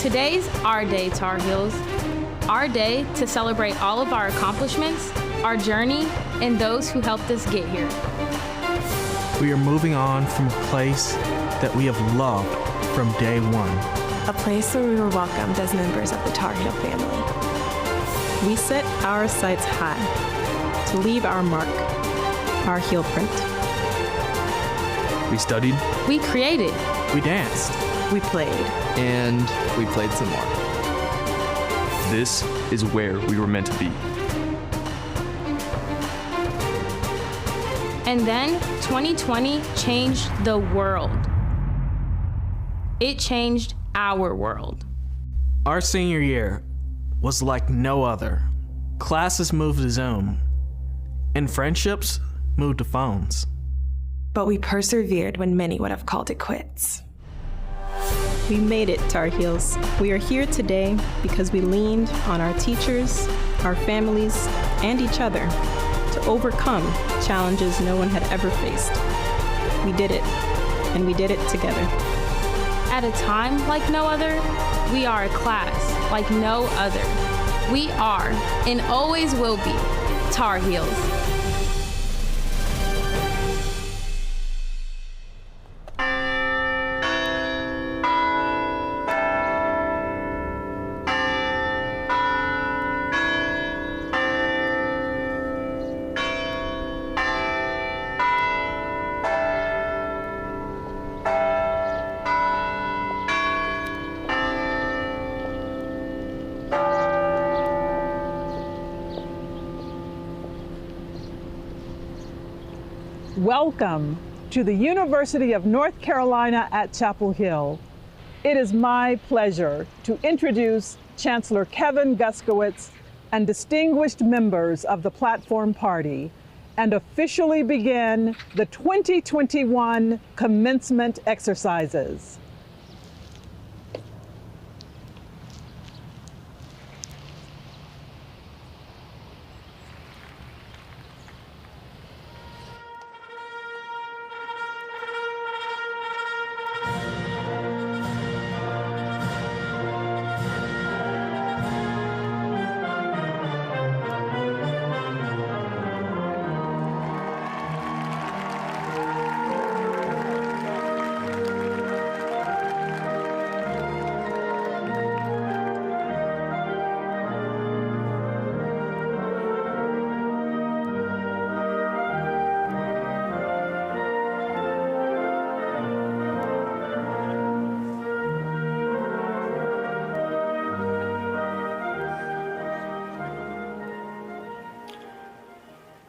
Today's our day, Tar Heels. Our day to celebrate all of our accomplishments, our journey, and those who helped us get here. We are moving on from a place that we have loved from day one. A place where we were welcomed as members of the Tar Heel family. We set our sights high to leave our mark, our heel print. We studied. We created. We danced. We played. And we played some more. This is where we were meant to be. And then 2020 changed the world. It changed our world. Our senior year was like no other. Classes moved to Zoom, and friendships moved to phones. But we persevered when many would have called it quits. We made it, Tar Heels. We are here today because we leaned on our teachers, our families, and each other to overcome challenges no one had ever faced. We did it, and we did it together. At a time like no other, we are a class like no other. We are, and always will be, Tar Heels. Welcome to the University of North Carolina at Chapel Hill. It is my pleasure to introduce Chancellor Kevin Guskowitz and distinguished members of the Platform Party and officially begin the 2021 commencement exercises.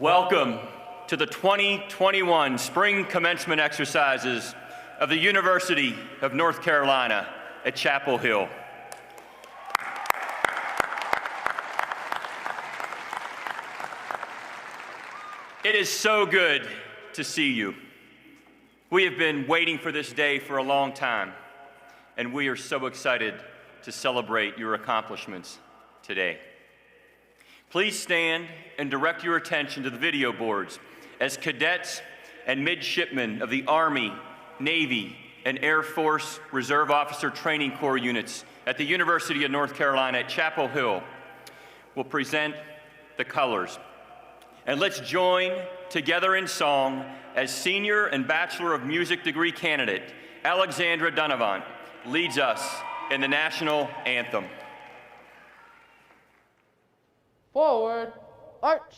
Welcome to the 2021 Spring Commencement Exercises of the University of North Carolina at Chapel Hill. It is so good to see you. We have been waiting for this day for a long time, and we are so excited to celebrate your accomplishments today. Please stand and direct your attention to the video boards as cadets and midshipmen of the Army, Navy, and Air Force Reserve Officer Training Corps units at the University of North Carolina at Chapel Hill will present the colors. And let's join together in song as Senior and Bachelor of Music degree candidate Alexandra Donovan leads us in the national anthem. Forward, march.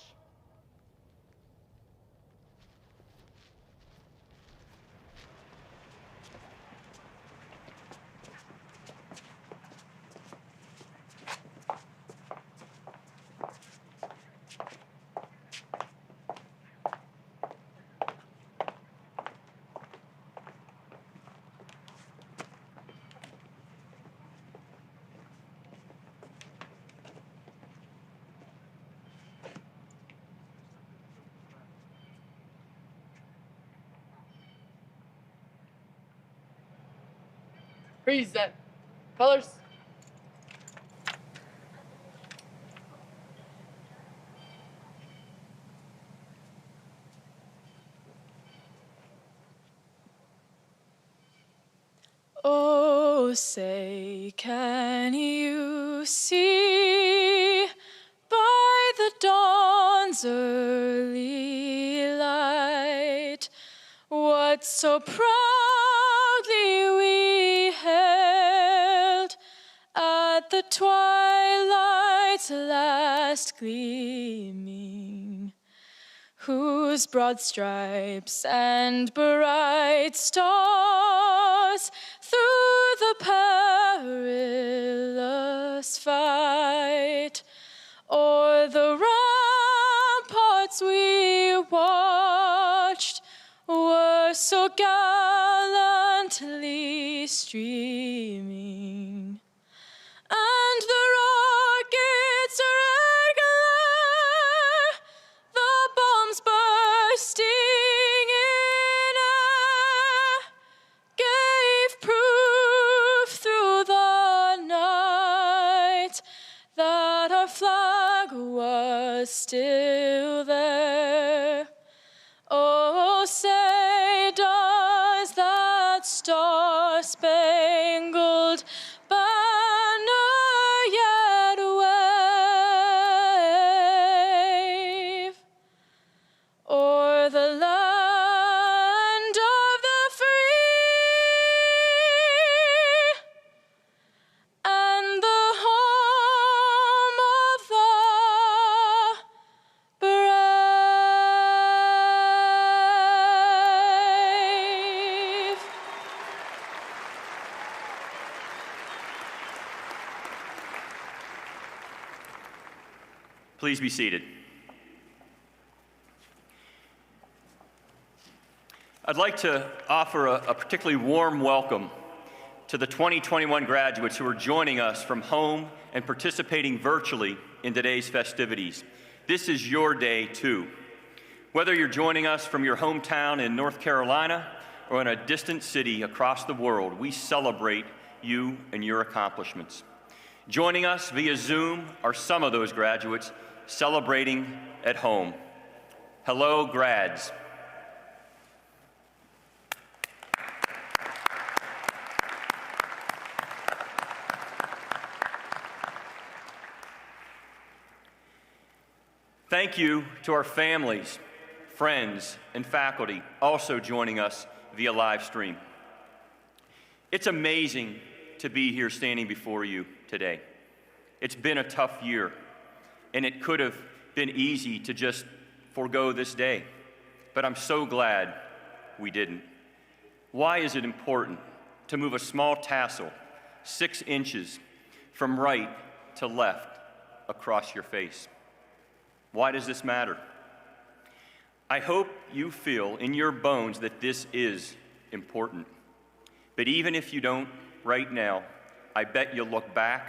Present. Colors. Oh, Oh, say, can you see by the dawn's early light what so proudly we hailed at the twilight's last gleaming, whose broad stripes and bright stars through the perilous fight o'er the ramparts we watched were so gallantly streaming, and the rockets' red glare, the bombs bursting in air, gave proof through the night that our flag was still there. Oh, say, does that star-spangled banner yet wave o'er the land of the free and the home of the brave? Please be seated. I'd like to offer a particularly warm welcome to the 2021 graduates who are joining us from home and participating virtually in today's festivities. This is your day too. Whether you're joining us from your hometown in North Carolina or in a distant city across the world, we celebrate you and your accomplishments. Joining us via Zoom are some of those graduates celebrating at home. Hello, grads. Thank you to our families, friends, and faculty also joining us via live stream. It's amazing to be here standing before you today. It's been a tough year, and it could have been easy to just forego this day, but I'm so glad we didn't. Why is it important to move a small tassel 6 inches from right to left across your face? Why does this matter? I hope you feel in your bones that this is important. But even if you don't right now, I bet you'll look back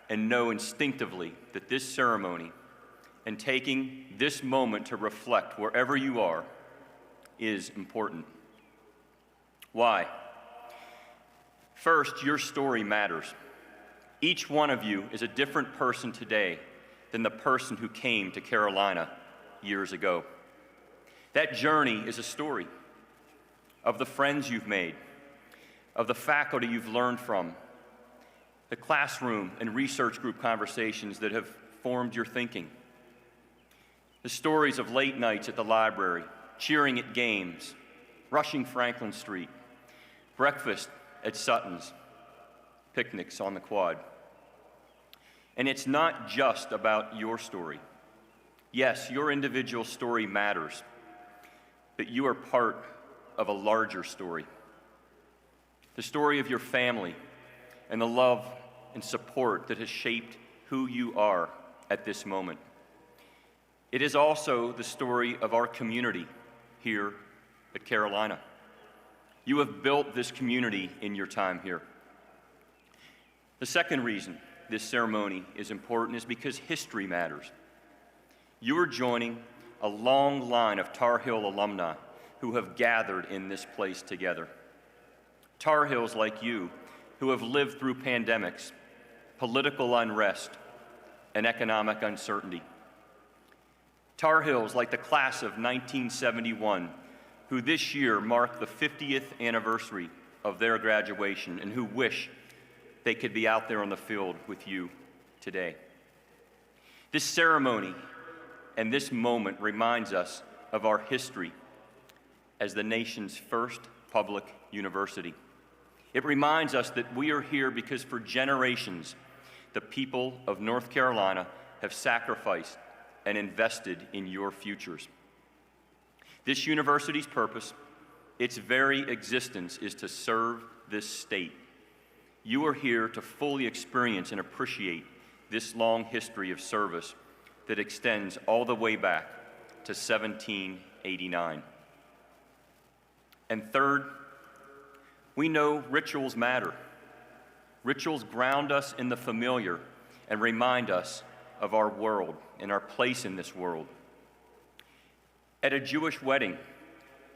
and know instinctively that this ceremony and taking this moment to reflect wherever you are is important. Why? First, your story matters. Each one of you is a different person today than the person who came to Carolina years ago. That journey is a story of the friends you've made, of the faculty you've learned from, the classroom and research group conversations that have formed your thinking, the stories of late nights at the library, cheering at games, rushing Franklin Street, breakfast at Sutton's, picnics on the quad. And it's not just about your story. Yes, your individual story matters, but you are part of a larger story. The story of your family and the love and support that has shaped who you are at this moment. It is also the story of our community here at Carolina. You have built this community in your time here. The second reason this ceremony is important is because history matters. You are joining a long line of Tar Heel alumni who have gathered in this place together. Tar Heels like you who have lived through pandemics, political unrest, and economic uncertainty. Tar Heels like the class of 1971 who this year mark the 50th anniversary of their graduation and who wish they could be out there on the field with you today. This ceremony and this moment reminds us of our history as the nation's first public university. It reminds us that we are here because for generations, the people of North Carolina have sacrificed and invested in your futures. This university's purpose, its very existence, is to serve this state. You are here to fully experience and appreciate this long history of service that extends all the way back to 1789. And third, we know rituals matter. Rituals ground us in the familiar and remind us of our world and our place in this world. At a Jewish wedding,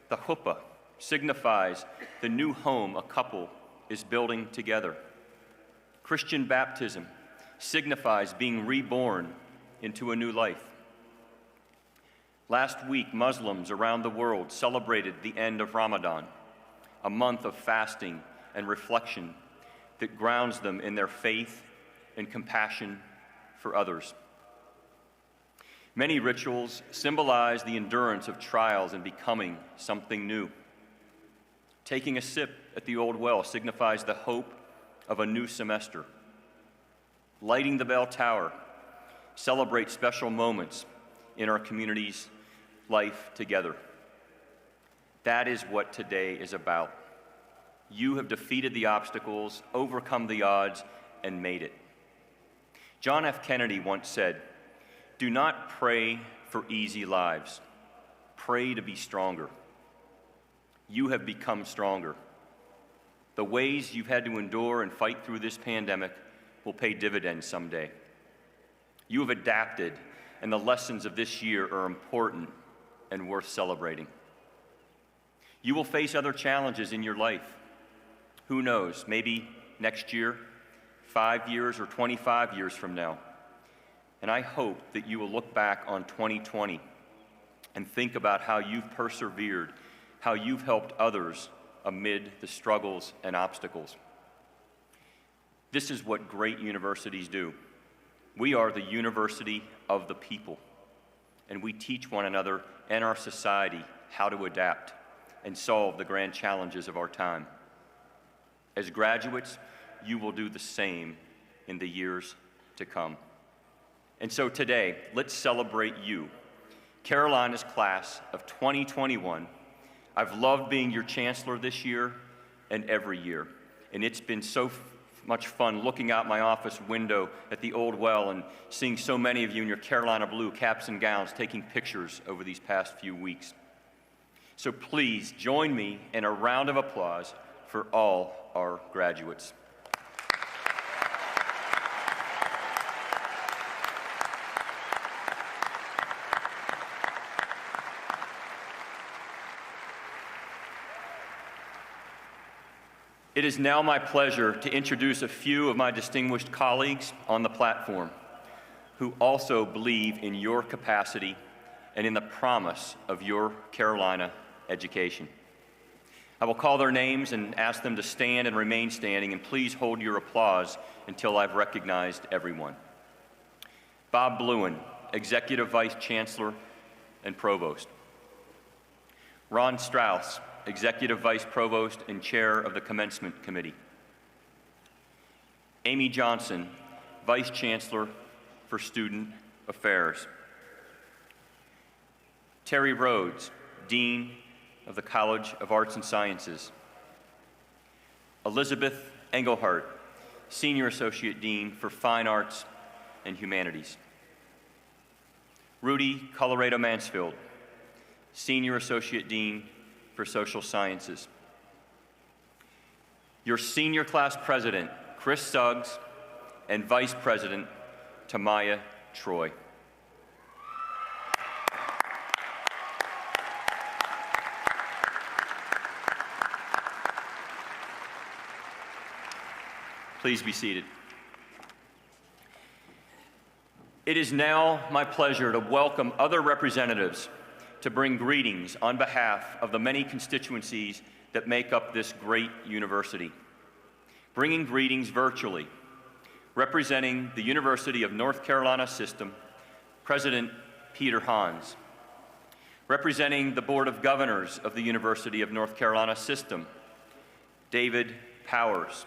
the chuppah signifies the new home a couple is building together. Christian baptism signifies being reborn into a new life. Last week, Muslims around the world celebrated the end of Ramadan, a month of fasting and reflection that grounds them in their faith and compassion for others. Many rituals symbolize the endurance of trials and becoming something new. Taking a sip at the old well signifies the hope of a new semester. Lighting the bell tower celebrates special moments in our community's life together. That is what today is about. You have defeated the obstacles, overcome the odds, and made it. John F. Kennedy once said, "Do not pray for easy lives. Pray to be stronger." You have become stronger. The ways you've had to endure and fight through this pandemic will pay dividends someday. You have adapted, and the lessons of this year are important and worth celebrating. You will face other challenges in your life. Who knows, maybe next year, 5 years, or 25 years from now. And I hope that you will look back on 2020 and think about how you've persevered, how you've helped others amid the struggles and obstacles. This is what great universities do. We are the university of the people, and we teach one another and our society how to adapt and solve the grand challenges of our time. As graduates, you will do the same in the years to come. And so today, let's celebrate you, Carolina's class of 2021. I've loved being your chancellor this year and every year, and it's been so much fun looking out my office window at the old well and seeing so many of you in your Carolina blue caps and gowns taking pictures over these past few weeks. So please join me in a round of applause for all our graduates. It is now my pleasure to introduce a few of my distinguished colleagues on the platform who also believe in your capacity and in the promise of your Carolina education. I will call their names and ask them to stand and remain standing, and please hold your applause until I've recognized everyone. Bob Bluen, Executive Vice Chancellor and Provost. Ron Strauss, Executive Vice Provost and Chair of the Commencement Committee. Amy Johnson, Vice Chancellor for Student Affairs. Terry Rhodes, Dean of the College of Arts and Sciences. Elizabeth Engelhardt, Senior Associate Dean for Fine Arts and Humanities. Rudy Colorado Mansfield, Senior Associate Dean for Social Sciences. Your Senior Class President, Chris Suggs, and Vice President, Tamaya Troy. Please be seated. It is now my pleasure to welcome other representatives to bring greetings on behalf of the many constituencies that make up this great university. Bringing greetings virtually, representing the University of North Carolina System, President Peter Hans. Representing the Board of Governors of the University of North Carolina System, David Powers.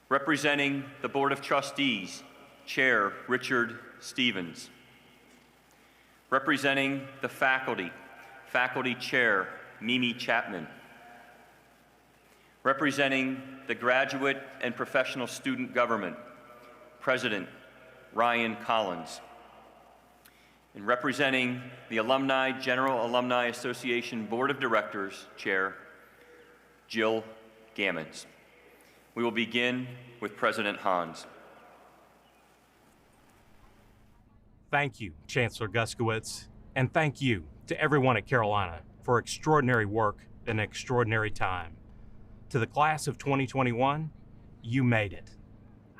Representing the Board of Trustees, Chair Richard Stevens. Representing the faculty, Faculty Chair Mimi Chapman. Representing the graduate and professional student government, President Ryan Collins. And representing the General Alumni Association Board of Directors, Chair Jill Gammons. We will begin with President Hans. Thank you, Chancellor Guskowitz, and thank you to everyone at Carolina for extraordinary work and extraordinary time. To the class of 2021, you made it.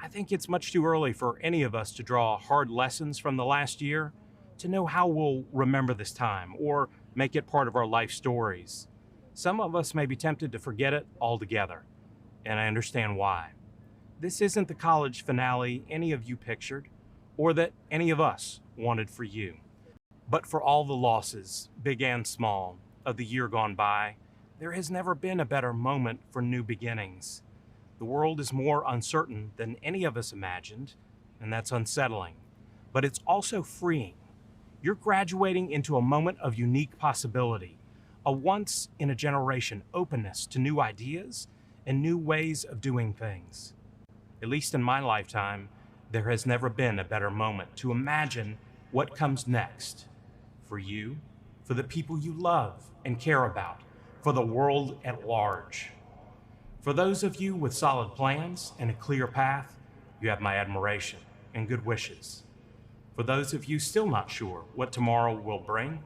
I think it's much too early for any of us to draw hard lessons from the last year to know how we'll remember this time or make it part of our life stories. Some of us may be tempted to forget it altogether, and I understand why. This isn't the college finale any of you pictured, or that any of us wanted for you. But for all the losses, big and small, of the year gone by, there has never been a better moment for new beginnings. The world is more uncertain than any of us imagined, and that's unsettling. But it's also freeing. You're graduating into a moment of unique possibility, a once-in-a-generation openness to new ideas and new ways of doing things. At least in my lifetime, there has never been a better moment to imagine what comes next. For you, for the people you love and care about, for the world at large. For those of you with solid plans and a clear path, you have my admiration and good wishes. For those of you still not sure what tomorrow will bring,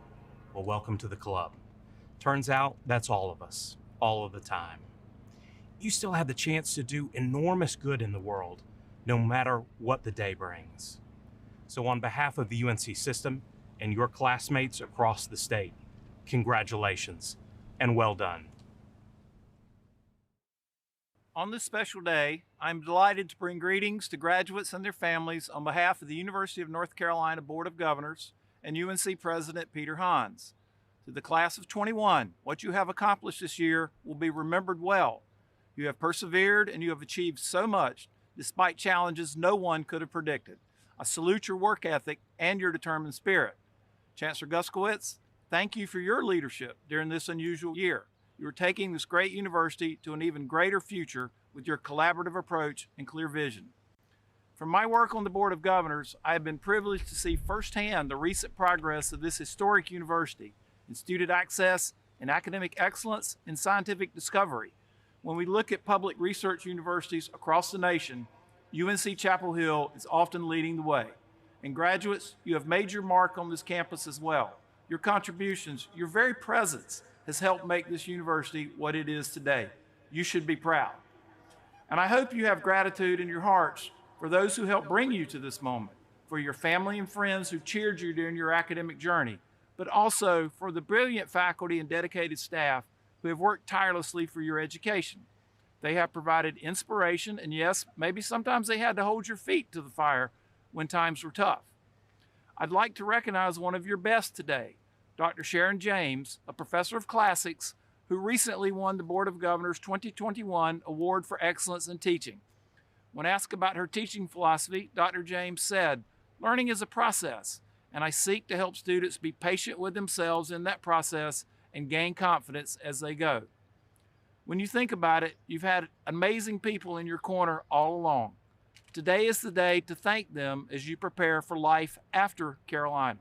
well, welcome to the club. Turns out that's all of us, all of the time. You still have the chance to do enormous good in the world, no matter what the day brings. So on behalf of the UNC system and your classmates across the state, congratulations and well done. On this special day, I'm delighted to bring greetings to graduates and their families on behalf of the University of North Carolina Board of Governors and UNC President Peter Hans. To the class of 21, what you have accomplished this year will be remembered well. You have persevered and you have achieved so much despite challenges no one could have predicted. I salute your work ethic and your determined spirit. Chancellor Guskowitz, thank you for your leadership during this unusual year. You are taking this great university to an even greater future with your collaborative approach and clear vision. From my work on the Board of Governors, I have been privileged to see firsthand the recent progress of this historic university in student access, in academic excellence, and scientific discovery. When we look at public research universities across the nation, UNC-Chapel Hill is often leading the way. And graduates, you have made your mark on this campus as well. Your contributions, your very presence has helped make this university what it is today. You should be proud. And I hope you have gratitude in your hearts for those who helped bring you to this moment, for your family and friends who cheered you during your academic journey, but also for the brilliant faculty and dedicated staff who have worked tirelessly for your education. They have provided inspiration, and yes, maybe sometimes they had to hold your feet to the fire when times were tough. I'd like to recognize one of your best today, Dr. Sharon James, a professor of classics who recently won the Board of Governors 2021 Award for Excellence in Teaching. When asked about her teaching philosophy, Dr. James said, "Learning is a process, and I seek to help students be patient with themselves in that process and gain confidence as they go." When you think about it, you've had amazing people in your corner all along. Today is the day to thank them as you prepare for life after Carolina.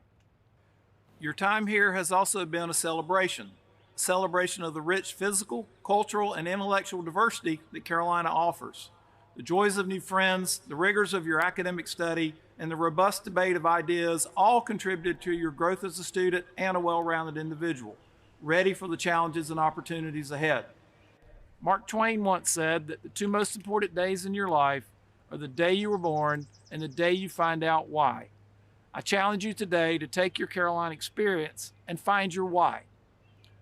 Your time here has also been a celebration of the rich physical, cultural, and intellectual diversity that Carolina offers. The joys of new friends, the rigors of your academic study, and the robust debate of ideas all contributed to your growth as a student and a well-rounded individual, ready for the challenges and opportunities ahead. Mark Twain once said that the two most important days in your life are the day you were born and the day you find out why. I challenge you today to take your Carolina experience and find your why.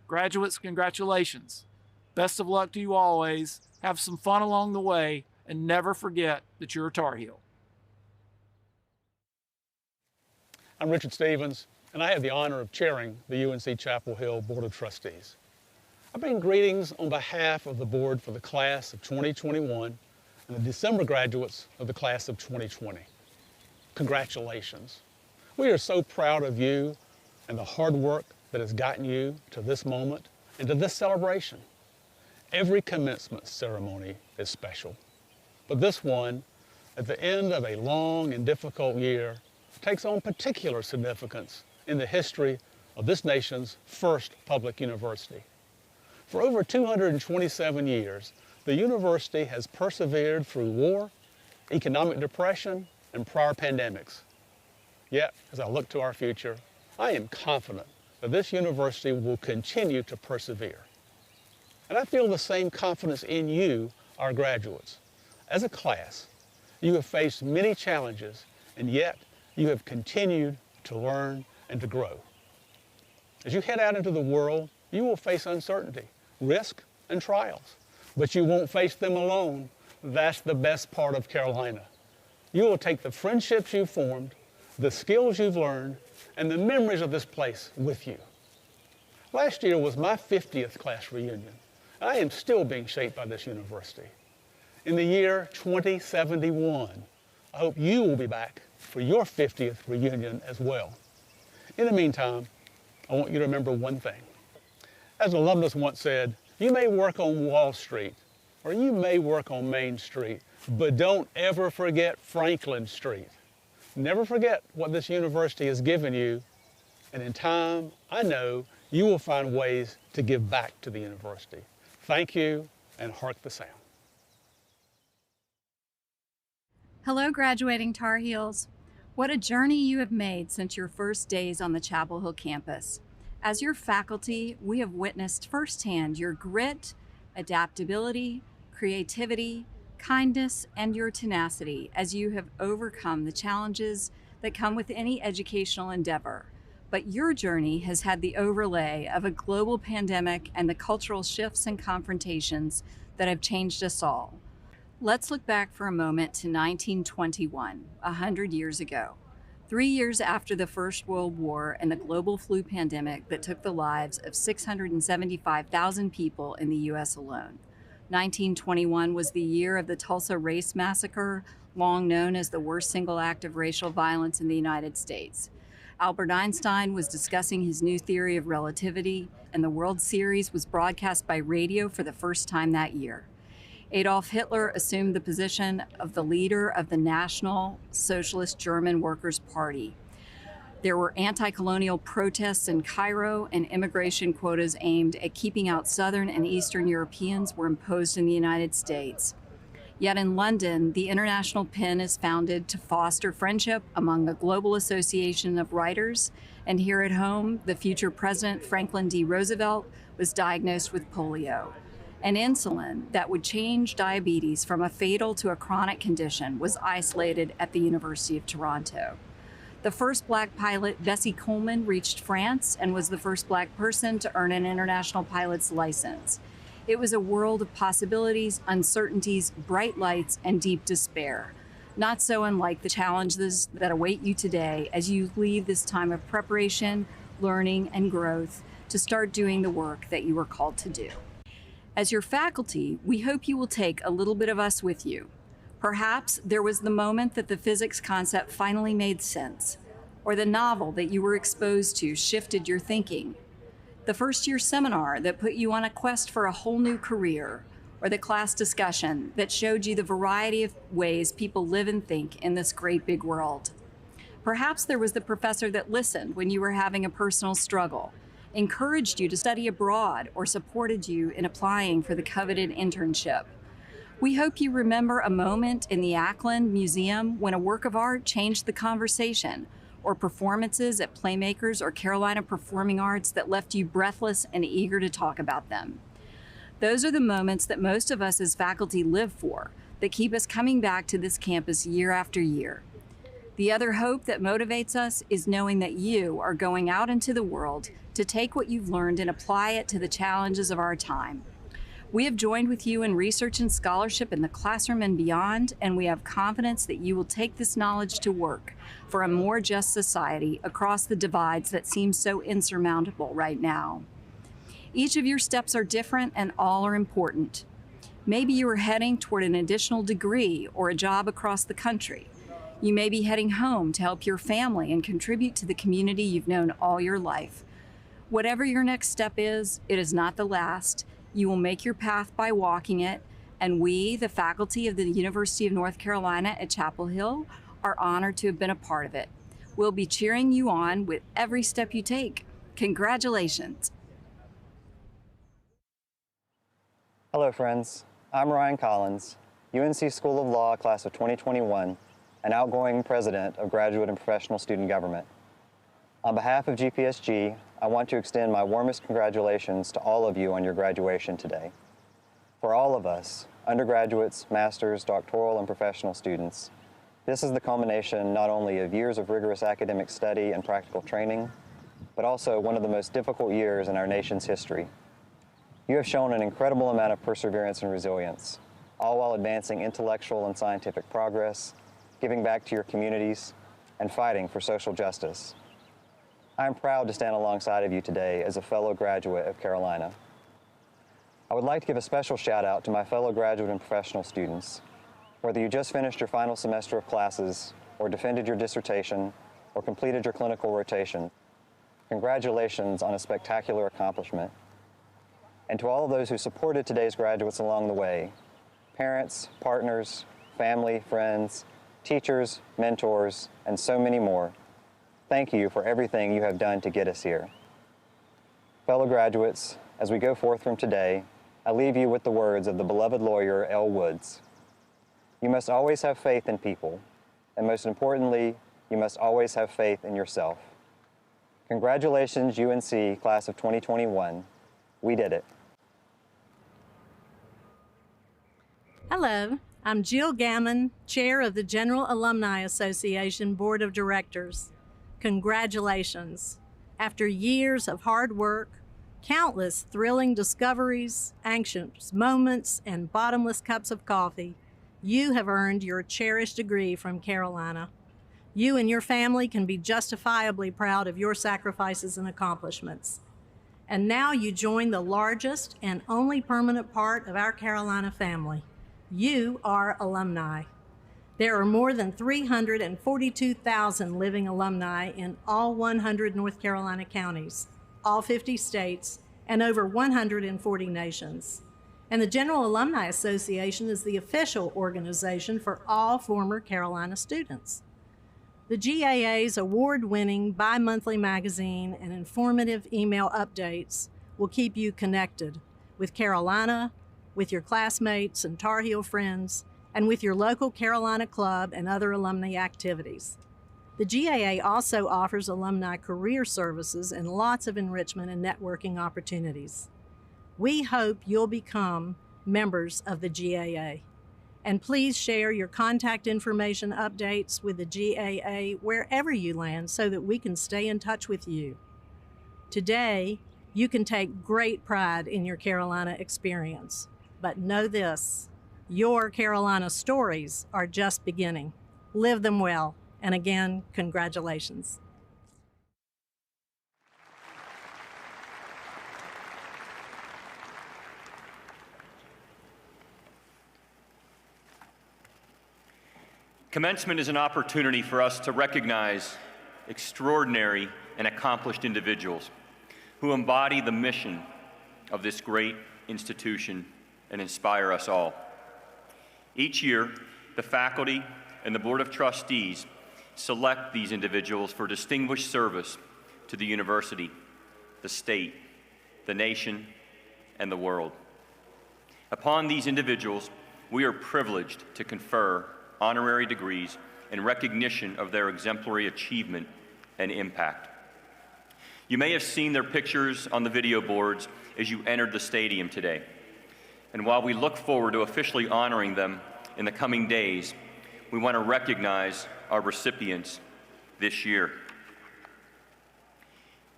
Graduates, congratulations. Best of luck to you always. Have some fun along the way, and never forget that you're a Tar Heel. I'm Richard Stevens, and I have the honor of chairing the UNC-Chapel Hill Board of Trustees. I bring greetings on behalf of the board for the class of 2021 and the December graduates of the class of 2020. Congratulations. We are so proud of you and the hard work that has gotten you to this moment and to this celebration. Every commencement ceremony is special, but this one, at the end of a long and difficult year, takes on particular significance in the history of this nation's first public university. For over 227 years, the university has persevered through war, economic depression, and prior pandemics. Yet, as I look to our future, I am confident that this university will continue to persevere. And I feel the same confidence in you, our graduates. As a class, you have faced many challenges, and yet you have continued to learn and to grow. As you head out into the world, you will face uncertainty, risk, and trials, but you won't face them alone. That's the best part of Carolina. You will take the friendships you've formed, the skills you've learned, and the memories of this place with you. Last year was my 50th class reunion. I am still being shaped by this university. In the year 2071, I hope you will be back for your 50th reunion as well. In the meantime, I want you to remember one thing. As an alumnus once said, you may work on Wall Street, or you may work on Main Street, but don't ever forget Franklin Street. Never forget what this university has given you, and in time, I know you will find ways to give back to the university. Thank you, and hark the sound. Hello, graduating Tar Heels. What a journey you have made since your first days on the Chapel Hill campus. As your faculty, we have witnessed firsthand your grit, adaptability, creativity, kindness, and your tenacity as you have overcome the challenges that come with any educational endeavor. But your journey has had the overlay of a global pandemic and the cultural shifts and confrontations that have changed us all. Let's look back for a moment to 1921, 100 years ago. 3 years after the First World War and the global flu pandemic that took the lives of 675,000 people in the U.S. alone. 1921 was the year of the Tulsa Race Massacre, long known as the worst single act of racial violence in the United States. Albert Einstein was discussing his new theory of relativity, and the World Series was broadcast by radio for the first time that year. Adolf Hitler assumed the position of the leader of the National Socialist German Workers' Party. There were anti-colonial protests in Cairo, and immigration quotas aimed at keeping out Southern and Eastern Europeans were imposed in the United States. Yet in London, the International Pen is founded to foster friendship among the Global Association of Writers, and here at home, the future President Franklin D. Roosevelt was diagnosed with polio. An insulin that would change diabetes from a fatal to a chronic condition was isolated at the University of Toronto. The first Black pilot, Bessie Coleman, reached France and was the first Black person to earn an international pilot's license. It was a world of possibilities, uncertainties, bright lights, and deep despair. Not so unlike the challenges that await you today as you leave this time of preparation, learning, and growth to start doing the work that you were called to do. As your faculty, we hope you will take a little bit of us with you. Perhaps there was the moment that the physics concept finally made sense, or the novel that you were exposed to shifted your thinking, the first-year seminar that put you on a quest for a whole new career, or the class discussion that showed you the variety of ways people live and think in this great big world. Perhaps there was the professor that listened when you were having a personal struggle, encouraged you to study abroad, or supported you in applying for the coveted internship. We hope you remember a moment in the Ackland Museum when a work of art changed the conversation, or performances at Playmakers or Carolina Performing Arts that left you breathless and eager to talk about them. Those are the moments that most of us as faculty live for, that keep us coming back to this campus year after year. The other hope that motivates us is knowing that you are going out into the world to take what you've learned and apply it to the challenges of our time. We have joined with you in research and scholarship in the classroom and beyond, and we have confidence that you will take this knowledge to work for a more just society across the divides that seem so insurmountable right now. Each of your steps are different and all are important. Maybe you are heading toward an additional degree or a job across the country. You may be heading home to help your family and contribute to the community you've known all your life. Whatever your next step is, it is not the last. You will make your path by walking it, and we, the faculty of the University of North Carolina at Chapel Hill, are honored to have been a part of it. We'll be cheering you on with every step you take. Congratulations. Hello, friends. I'm Ryan Collins, UNC School of Law, class of 2021, and outgoing president of Graduate and Professional Student Government. On behalf of GPSG, I want to extend my warmest congratulations to all of you on your graduation today. For all of us, undergraduates, master's, doctoral, and professional students, this is the culmination not only of years of rigorous academic study and practical training, but also one of the most difficult years in our nation's history. You have shown an incredible amount of perseverance and resilience, all while advancing intellectual and scientific progress, giving back to your communities, and fighting for social justice. I am proud to stand alongside of you today as a fellow graduate of Carolina. I would like to give a special shout out to my fellow graduate and professional students. Whether you just finished your final semester of classes, or defended your dissertation, or completed your clinical rotation, congratulations on a spectacular accomplishment. And to all of those who supported today's graduates along the way, parents, partners, family, friends, teachers, mentors, and so many more, thank you for everything you have done to get us here. Fellow graduates, as we go forth from today, I leave you with the words of the beloved lawyer, L. Woods. You must always have faith in people, and most importantly, you must always have faith in yourself. Congratulations, UNC, class of 2021. We did it. Hello, I'm Jill Gammon, Chair of the General Alumni Association Board of Directors. Congratulations. After years of hard work, countless thrilling discoveries, anxious moments, and bottomless cups of coffee, you have earned your cherished degree from Carolina. You and your family can be justifiably proud of your sacrifices and accomplishments. And now you join the largest and only permanent part of our Carolina family. You are alumni. There are more than 342,000 living alumni in all 100 North Carolina counties, all 50 states, and over 140 nations. And the General Alumni Association is the official organization for all former Carolina students. The GAA's award-winning bi-monthly magazine and informative email updates will keep you connected with Carolina, with your classmates and Tar Heel friends, and with your local Carolina club and other alumni activities. The GAA also offers alumni career services and lots of enrichment and networking opportunities. We hope you'll become members of the GAA. And please share your contact information updates with the GAA wherever you land so that we can stay in touch with you. Today, you can take great pride in your Carolina experience. But know this, your Carolina stories are just beginning. Live them well, and again, congratulations. Commencement is an opportunity for us to recognize extraordinary and accomplished individuals who embody the mission of this great institution and inspire us all. Each year, the faculty and the Board of Trustees select these individuals for distinguished service to the university, the state, the nation, and the world. Upon these individuals, we are privileged to confer honorary degrees in recognition of their exemplary achievement and impact. You may have seen their pictures on the video boards as you entered the stadium today. And while we look forward to officially honoring them in the coming days, we want to recognize our recipients this year.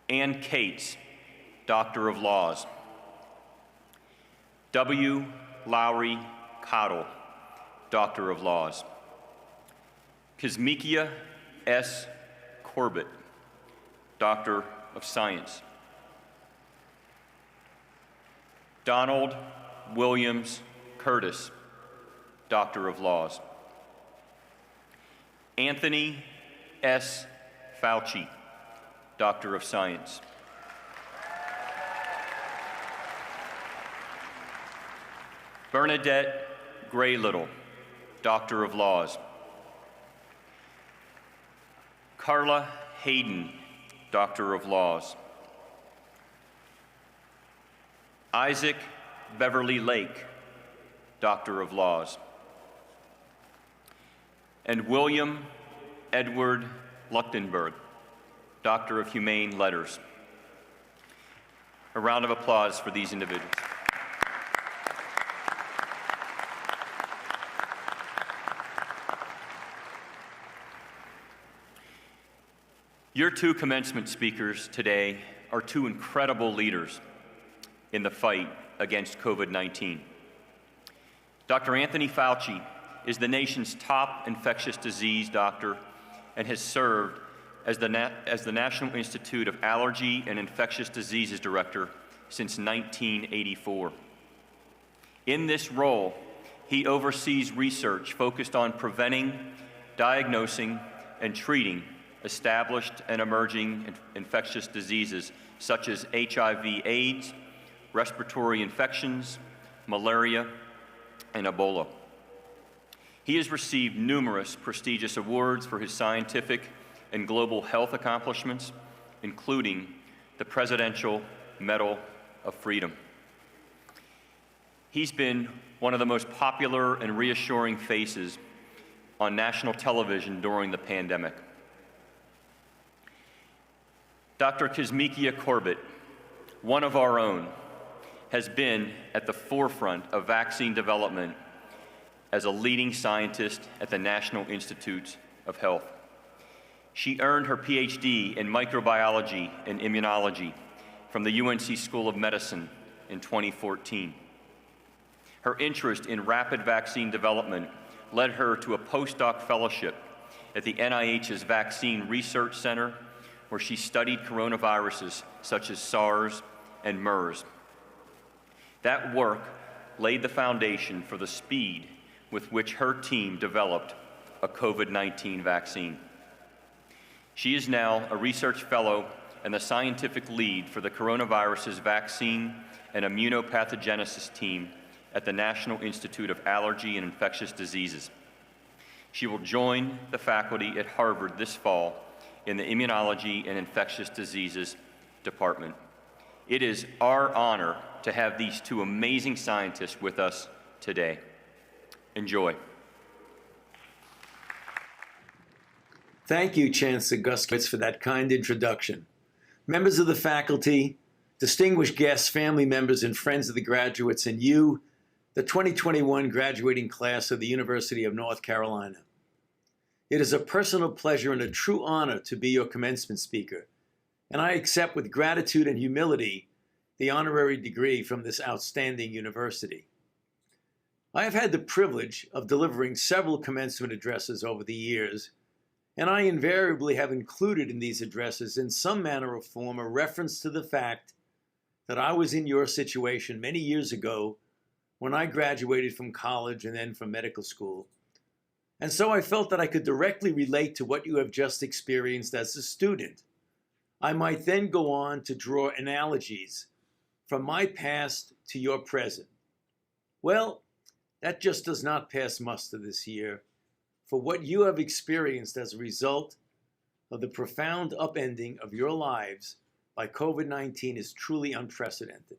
Ann Cates, Doctor of Laws. W. Lowry Cottle, Doctor of Laws. Kizmikia S. Corbett, Doctor of Science. Donald Williams Curtis, Doctor of Laws. Anthony S. Fauci, Doctor of Science. Bernadette Gray Little, Doctor of Laws. Carla Hayden, Doctor of Laws. Isaac Beverly Lake, Doctor of Laws. And William Edward Luchtenberg, Doctor of Humane Letters. A round of applause for these individuals. Your two commencement speakers today are two incredible leaders in the fight against COVID-19. Dr. Anthony Fauci is the nation's top infectious disease doctor and has served as the National Institute of Allergy and Infectious Diseases Director since 1984. In this role, he oversees research focused on preventing, diagnosing, and treating established and emerging infectious diseases such as HIV/AIDS, respiratory infections, malaria, and Ebola. He has received numerous prestigious awards for his scientific and global health accomplishments, including the Presidential Medal of Freedom. He's been one of the most popular and reassuring faces on national television during the pandemic. Dr. Kizmikia Corbett, one of our own, has been at the forefront of vaccine development as a leading scientist at the National Institutes of Health. She earned her PhD in microbiology and immunology from the UNC School of Medicine in 2014. Her interest in rapid vaccine development led her to a postdoc fellowship at the NIH's Vaccine Research Center, where she studied coronaviruses such as SARS and MERS. That work laid the foundation for the speed with which her team developed a COVID-19 vaccine. She is now a research fellow and the scientific lead for the coronavirus's vaccine and immunopathogenesis team at the National Institute of Allergy and Infectious Diseases. She will join the faculty at Harvard this fall in the Immunology and Infectious Diseases Department. It is our honor to have these two amazing scientists with us today. Enjoy. Thank you, Chancellor Guskowitz, for that kind introduction. Members of the faculty, distinguished guests, family members, and friends of the graduates, and you, the 2021 graduating class of the University of North Carolina. It is a personal pleasure and a true honor to be your commencement speaker, and I accept with gratitude and humility the honorary degree from this outstanding university. I have had the privilege of delivering several commencement addresses over the years, and I invariably have included in these addresses in some manner or form a reference to the fact that I was in your situation many years ago when I graduated from college and then from medical school. And so I felt that I could directly relate to what you have just experienced as a student. I might then go on to draw analogies from my past to your present. Well, that just does not pass muster this year, for what you have experienced as a result of the profound upending of your lives by COVID-19 is truly unprecedented.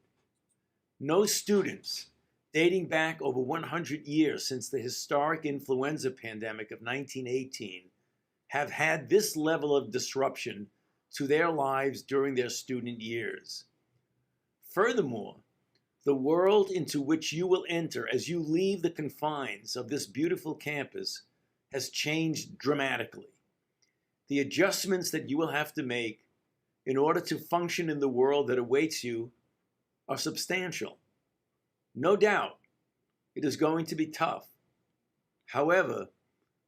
No students dating back over 100 years since the historic influenza pandemic of 1918 have had this level of disruption to their lives during their student years. Furthermore, the world into which you will enter as you leave the confines of this beautiful campus has changed dramatically. The adjustments that you will have to make in order to function in the world that awaits you are substantial. No doubt, it is going to be tough. However,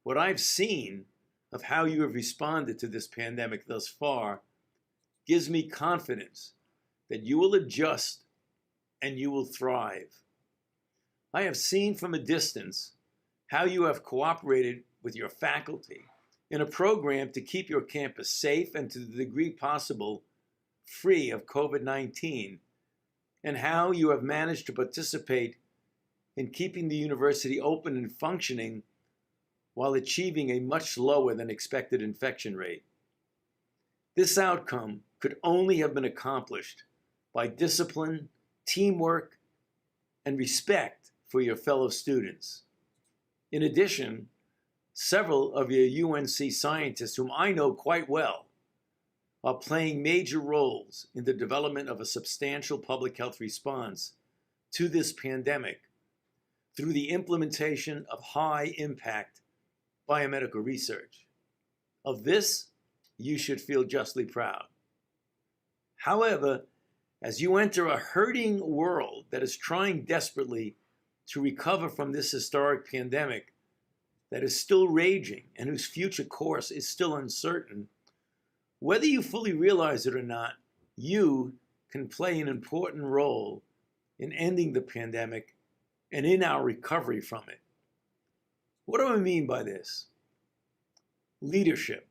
what I've seen of how you have responded to this pandemic thus far gives me confidence that you will adjust and you will thrive. I have seen from a distance how you have cooperated with your faculty in a program to keep your campus safe and to the degree possible free of COVID-19, and how you have managed to participate in keeping the university open and functioning while achieving a much lower than expected infection rate. This outcome could only have been accomplished by discipline, teamwork, and respect for your fellow students. In addition, several of your UNC scientists, whom I know quite well, are playing major roles in the development of a substantial public health response to this pandemic through the implementation of high-impact biomedical research. Of this, you should feel justly proud. However, as you enter a hurting world that is trying desperately to recover from this historic pandemic that is still raging and whose future course is still uncertain, whether you fully realize it or not, you can play an important role in ending the pandemic and in our recovery from it. What do I mean by this? Leadership.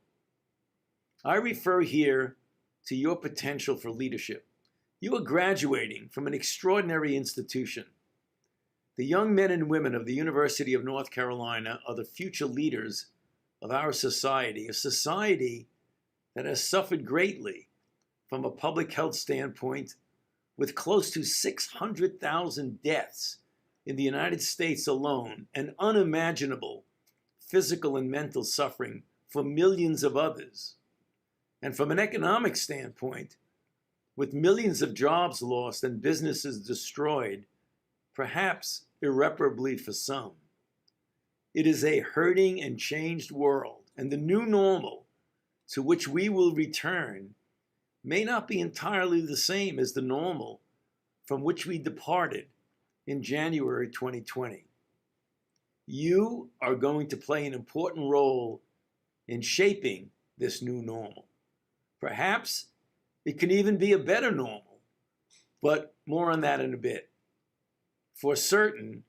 I refer here to your potential for leadership. You are graduating from an extraordinary institution. The young men and women of the University of North Carolina are the future leaders of our society, a society that has suffered greatly from a public health standpoint, with close to 600,000 deaths in the United States alone, and unimaginable physical and mental suffering for millions of others. And from an economic standpoint, with millions of jobs lost and businesses destroyed, perhaps irreparably for some. It is a hurting and changed world, and the new normal to which we will return may not be entirely the same as the normal from which we departed in January 2020. You are going to play an important role in shaping this new normal. Perhaps it can even be a better normal, but more on that in a bit. For certain,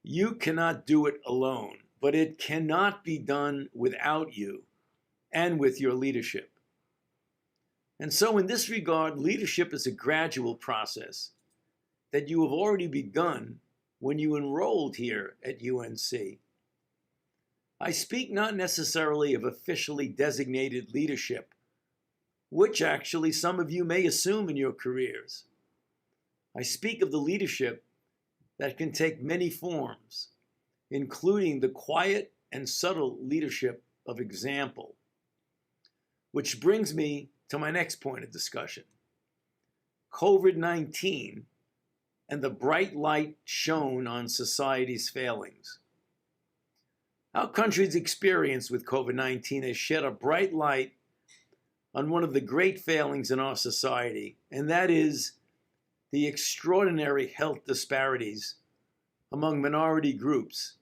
you cannot do it alone, but it cannot be done without you and with your leadership. And so in this regard, leadership is a gradual process that you have already begun when you enrolled here at UNC. I speak not necessarily of officially designated leadership, which actually some of you may assume in your careers. I speak of the leadership that can take many forms, including the quiet and subtle leadership of example. Which brings me to my next point of discussion. COVID-19 and the bright light shone on society's failings. Our country's experience with COVID-19 has shed a bright light on one of the great failings in our society, and that is the extraordinary health disparities among minority groups,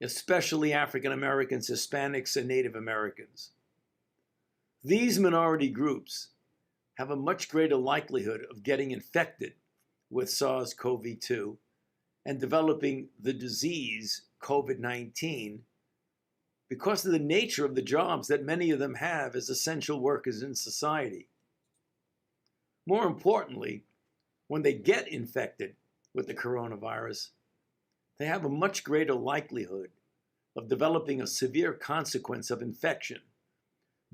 especially African Americans, Hispanics, and Native Americans. These minority groups have a much greater likelihood of getting infected with SARS-CoV-2 and developing the disease COVID-19 because of the nature of the jobs that many of them have as essential workers in society. More importantly, when they get infected with the coronavirus, they have a much greater likelihood of developing a severe consequence of infection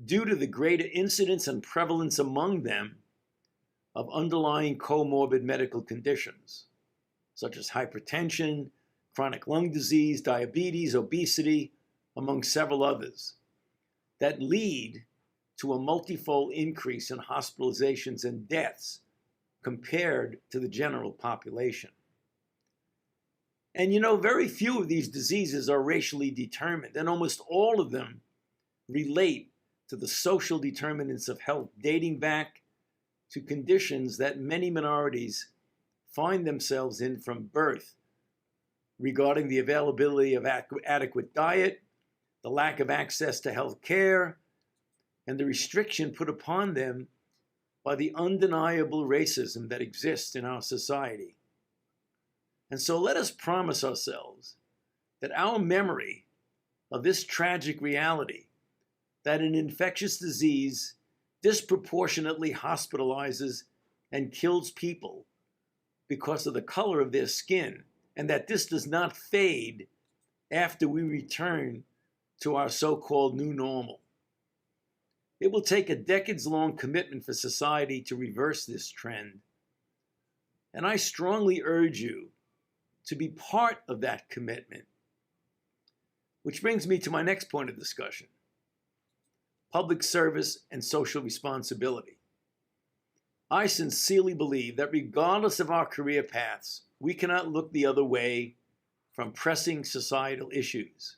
due to the greater incidence and prevalence among them of underlying comorbid medical conditions, such as hypertension, chronic lung disease, diabetes, obesity, among several others, that lead to a multifold increase in hospitalizations and deaths compared to the general population. And you know, very few of these diseases are racially determined, and almost all of them relate to the social determinants of health, dating back to conditions that many minorities find themselves in from birth, regarding the availability of adequate diet, the lack of access to health care, and the restriction put upon them by the undeniable racism that exists in our society. And so let us promise ourselves that our memory of this tragic reality, that an infectious disease disproportionately hospitalizes and kills people because of the color of their skin, and that this does not fade after we return to our so-called new normal. It will take a decades-long commitment for society to reverse this trend. And I strongly urge you to be part of that commitment. Which brings me to my next point of discussion: public service and social responsibility. I sincerely believe that regardless of our career paths, we cannot look the other way from pressing societal issues.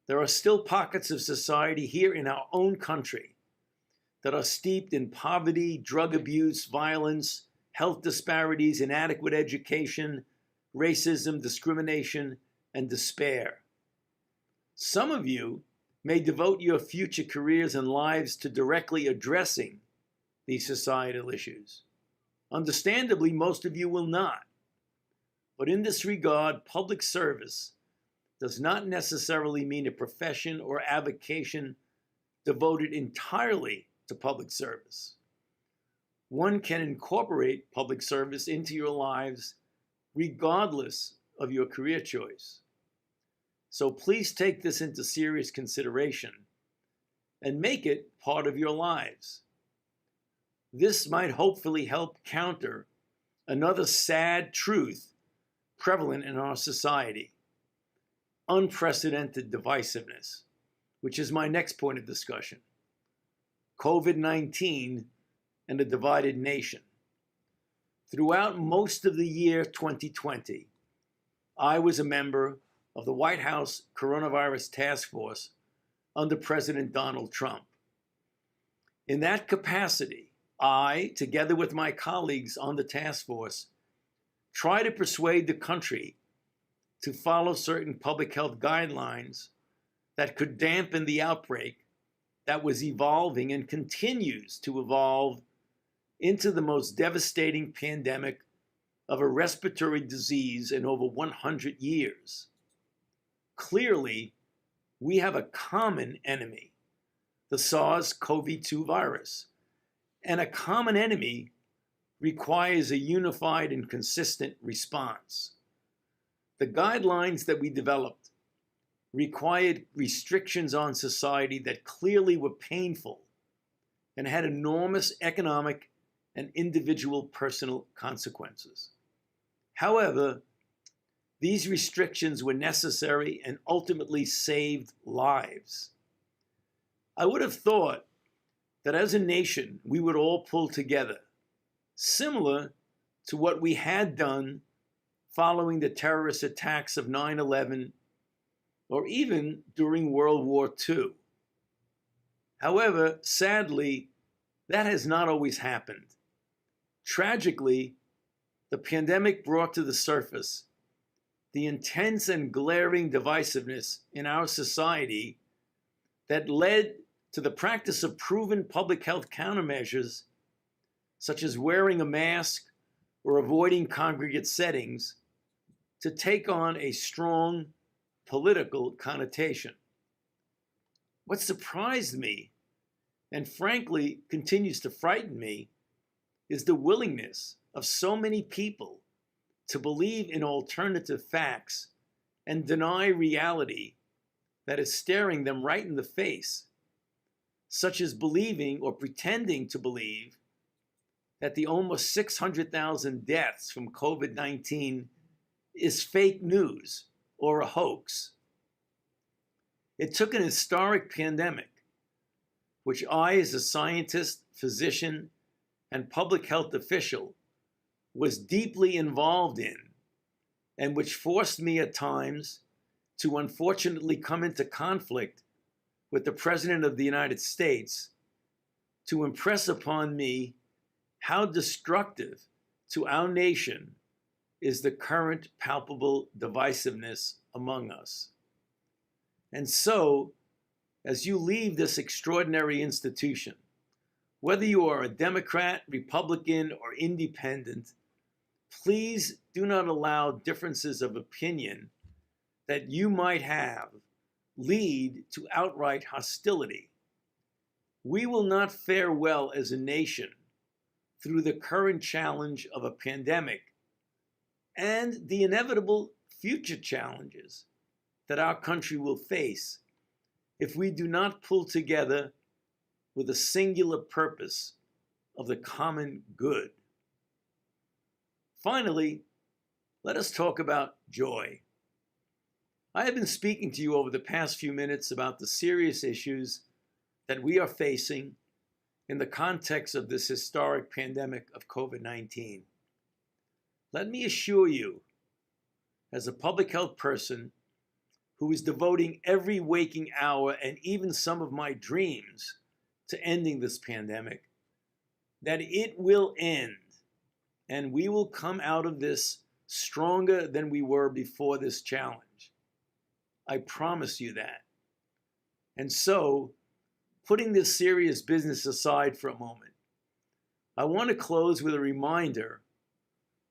There are still pockets of society here in our own country that are steeped in poverty, drug abuse, violence, health disparities, inadequate education, racism, discrimination, and despair. Some of you may devote your future careers and lives to directly addressing these societal issues. Understandably, most of you will not. But in this regard, public service does not necessarily mean a profession or avocation devoted entirely to public service. One can incorporate public service into your lives regardless of your career choice. So please take this into serious consideration and make it part of your lives. This might hopefully help counter another sad truth prevalent in our society: unprecedented divisiveness, which is my next point of discussion: COVID-19 and a divided nation. Throughout most of the year 2020, I was a member of the White House Coronavirus Task Force under President Donald Trump. In that capacity, I, together with my colleagues on the task force, tried to persuade the country to follow certain public health guidelines that could dampen the outbreak that was evolving and continues to evolve into the most devastating pandemic of a respiratory disease in over 100 years. Clearly, we have a common enemy, the SARS-CoV-2 virus, and a common enemy requires a unified and consistent response. The guidelines that we developed required restrictions on society that clearly were painful and had enormous economic and individual personal consequences. However, these restrictions were necessary and ultimately saved lives. I would have thought that as a nation, we would all pull together, similar to what we had done following the terrorist attacks of 9/11 or even during World War II. However, sadly, that has not always happened. Tragically, the pandemic brought to the surface the intense and glaring divisiveness in our society that led to the practice of proven public health countermeasures, such as wearing a mask or avoiding congregate settings, to take on a strong political connotation. What surprised me, and frankly continues to frighten me, is the willingness of so many people to believe in alternative facts and deny reality that is staring them right in the face, such as believing or pretending to believe that the almost 600,000 deaths from COVID-19 is fake news or a hoax. It took an historic pandemic, which I, as a scientist, physician, and public health official, was deeply involved in, and which forced me at times to unfortunately come into conflict with the President of the United States, to impress upon me how destructive to our nation is the current palpable divisiveness among us. And so, as you leave this extraordinary institution, whether you are a Democrat, Republican, or independent, please do not allow differences of opinion that you might have lead to outright hostility. We will not fare well as a nation through the current challenge of a pandemic and the inevitable future challenges that our country will face if we do not pull together with a singular purpose of the common good. Finally, let us talk about joy. I have been speaking to you over the past few minutes about the serious issues that we are facing in the context of this historic pandemic of COVID-19. Let me assure you, as a public health person who is devoting every waking hour and even some of my dreams to ending this pandemic, that it will end and we will come out of this stronger than we were before this challenge. I promise you that. And so, putting this serious business aside for a moment, I want to close with a reminder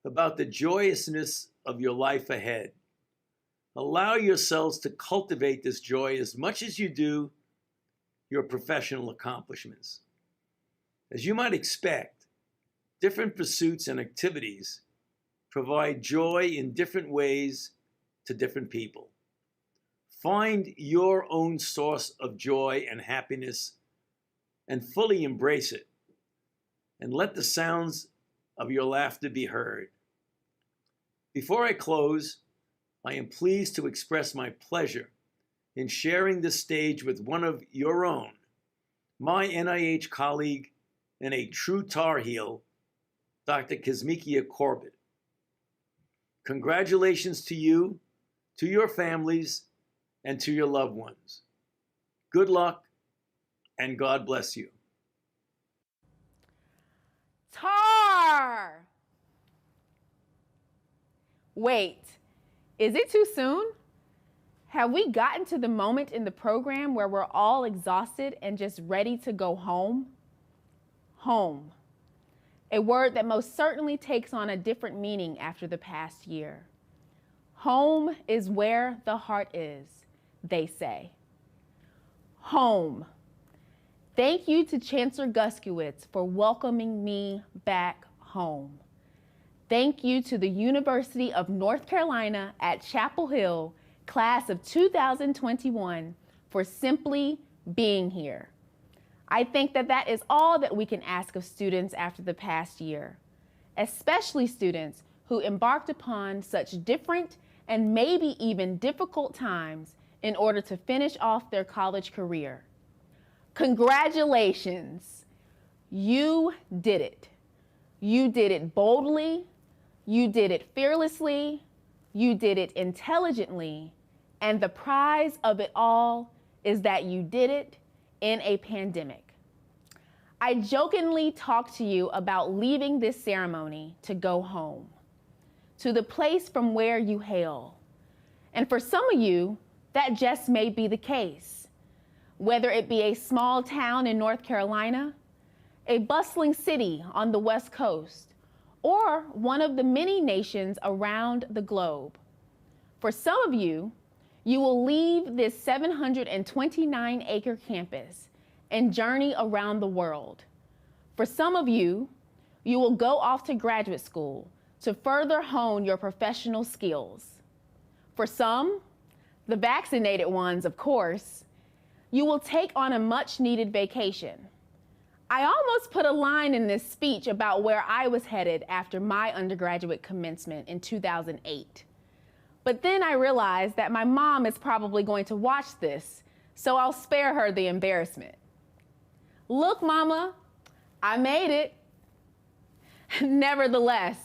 about the joyousness of your life ahead. Allow yourselves to cultivate this joy as much as you do your professional accomplishments. As you might expect, different pursuits and activities provide joy in different ways to different people. Find your own source of joy and happiness and fully embrace it, and let the sounds of your laughter be heard. Before I close, I am pleased to express my pleasure in sharing this stage with one of your own, my NIH colleague and a true Tar Heel, Dr. Kizzmekia Corbett. Congratulations to you, to your families, and to your loved ones. Good luck, and God bless you. Tar! Wait, is it too soon? Have we gotten to the moment in the program where we're all exhausted and just ready to go home? Home. A word that most certainly takes on a different meaning after the past year. Home is where the heart is, they say. Home. Thank you to Chancellor Guskiewicz for welcoming me back home. Thank you to the University of North Carolina at Chapel Hill, class of 2021, for simply being here. I think that is all that we can ask of students after the past year, especially students who embarked upon such different and maybe even difficult times in order to finish off their college career. Congratulations. You did it. You did it boldly. You did it fearlessly. You did it intelligently. And the prize of it all is that you did it in a pandemic. I jokingly talked to you about leaving this ceremony to go home, to the place from where you hail. And for some of you, that just may be the case. Whether it be a small town in North Carolina, a bustling city on the West Coast, or one of the many nations around the globe. For some of you, you will leave this 729-acre campus and journey around the world. For some of you, you will go off to graduate school to further hone your professional skills. For some, the vaccinated ones, of course, you will take on a much-needed vacation. I almost put a line in this speech about where I was headed after my undergraduate commencement in 2008. But then I realized that my mom is probably going to watch this, so I'll spare her the embarrassment. Look, Mama, I made it. Nevertheless,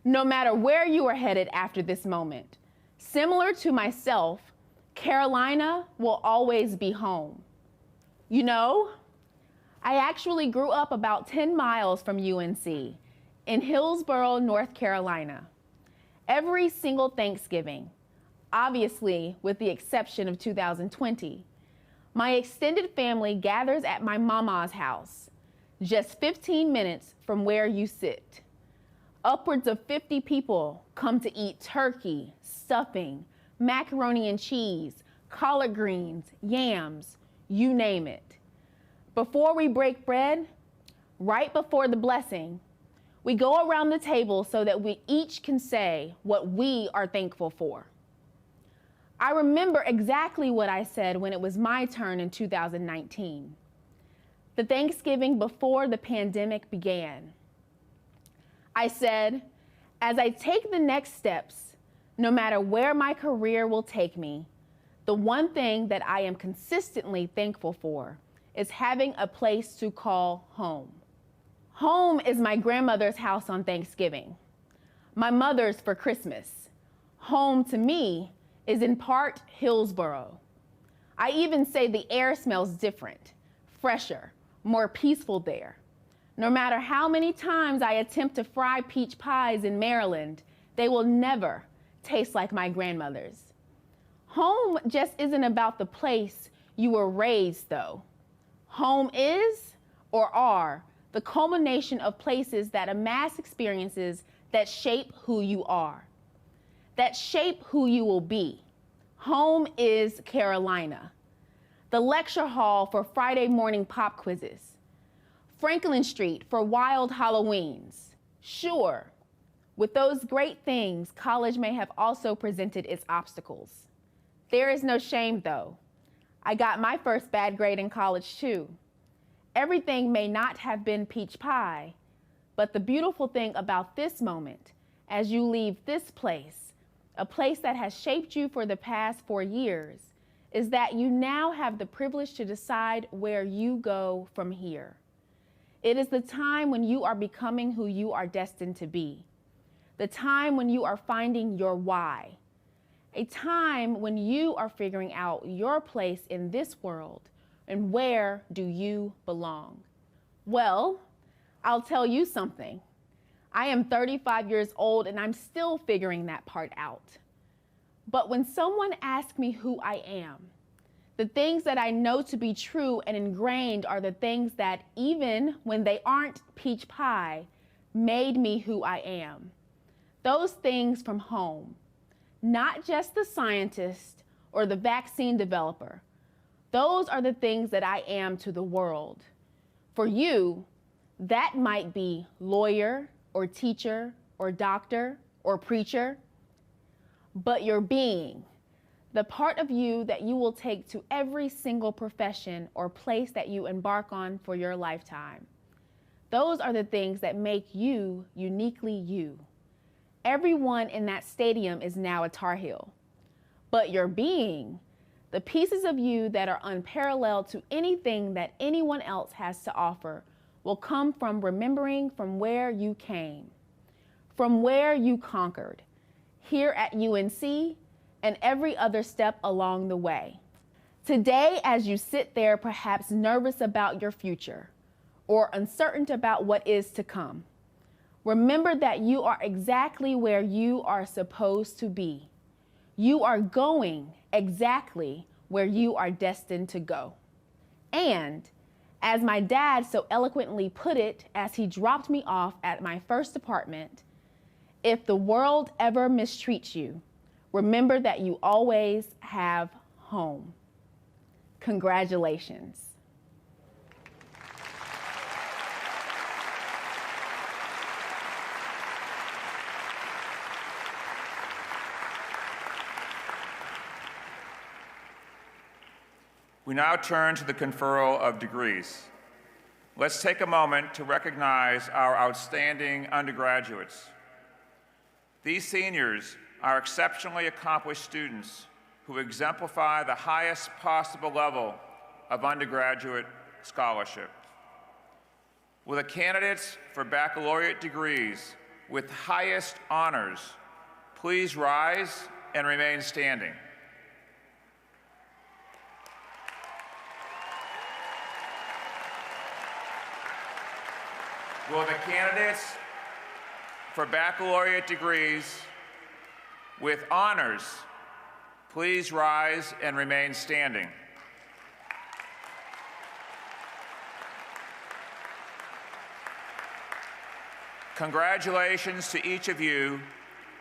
no matter where you are headed after this moment. Similar to myself, Carolina will always be home. You know, I actually grew up about 10 miles from UNC in Hillsborough, North Carolina. Every single Thanksgiving, obviously with the exception of 2020, my extended family gathers at my mama's house, just 15 minutes from where you sit. Upwards of 50 people come to eat turkey, stuffing, macaroni and cheese, collard greens, yams, you name it. Before we break bread, right before the blessing, we go around the table so that we each can say what we are thankful for. I remember exactly what I said when it was my turn in 2019, the Thanksgiving before the pandemic began. I said, as I take the next steps, no matter where my career will take me, the one thing that I am consistently thankful for is having a place to call home. Home is my grandmother's house on Thanksgiving, my mother's for Christmas. Home to me is in part Hillsborough. I even say the air smells different, fresher, more peaceful there. No matter how many times I attempt to fry peach pies in Maryland, they will never taste like my grandmother's. Home just isn't about the place you were raised, though. Home is, or are, the culmination of places that amass experiences that shape who you are, that shape who you will be. Home is Carolina, the lecture hall for Friday morning pop quizzes, Franklin Street for wild Halloweens. Sure, with those great things, college may have also presented its obstacles. There is no shame, though. I got my first bad grade in college, too. Everything may not have been peach pie, but the beautiful thing about this moment, as you leave this place, a place that has shaped you for the past 4 years, is that you now have the privilege to decide where you go from here. It is the time when you are becoming who you are destined to be, the time when you are finding your why, a time when you are figuring out your place in this world and where do you belong. Well, I'll tell you something. I am 35 years old and I'm still figuring that part out. But when someone asks me who I am, the things that I know to be true and ingrained are the things that, even when they aren't peach pie, made me who I am. Those things from home, not just the scientist or the vaccine developer. Those are the things that I am to the world. For you, that might be lawyer or teacher or doctor or preacher, but your being, the part of you that you will take to every single profession or place that you embark on for your lifetime. Those are the things that make you uniquely you. Everyone in that stadium is now a Tar Heel, but your being, the pieces of you that are unparalleled to anything that anyone else has to offer, will come from remembering from where you came, from where you conquered, here at UNC and every other step along the way. Today, as you sit there perhaps nervous about your future or uncertain about what is to come, remember that you are exactly where you are supposed to be. You are going exactly where you are destined to go. And as my dad so eloquently put it as he dropped me off at my first apartment, if the world ever mistreats you, remember that you always have home. Congratulations. We now turn to the conferral of degrees. Let's take a moment to recognize our outstanding undergraduates. These seniors are exceptionally accomplished students who exemplify the highest possible level of undergraduate scholarship. Will the candidates for baccalaureate degrees with highest honors, please rise and remain standing. Will the candidates for baccalaureate degrees with honors please rise and remain standing? Congratulations to each of you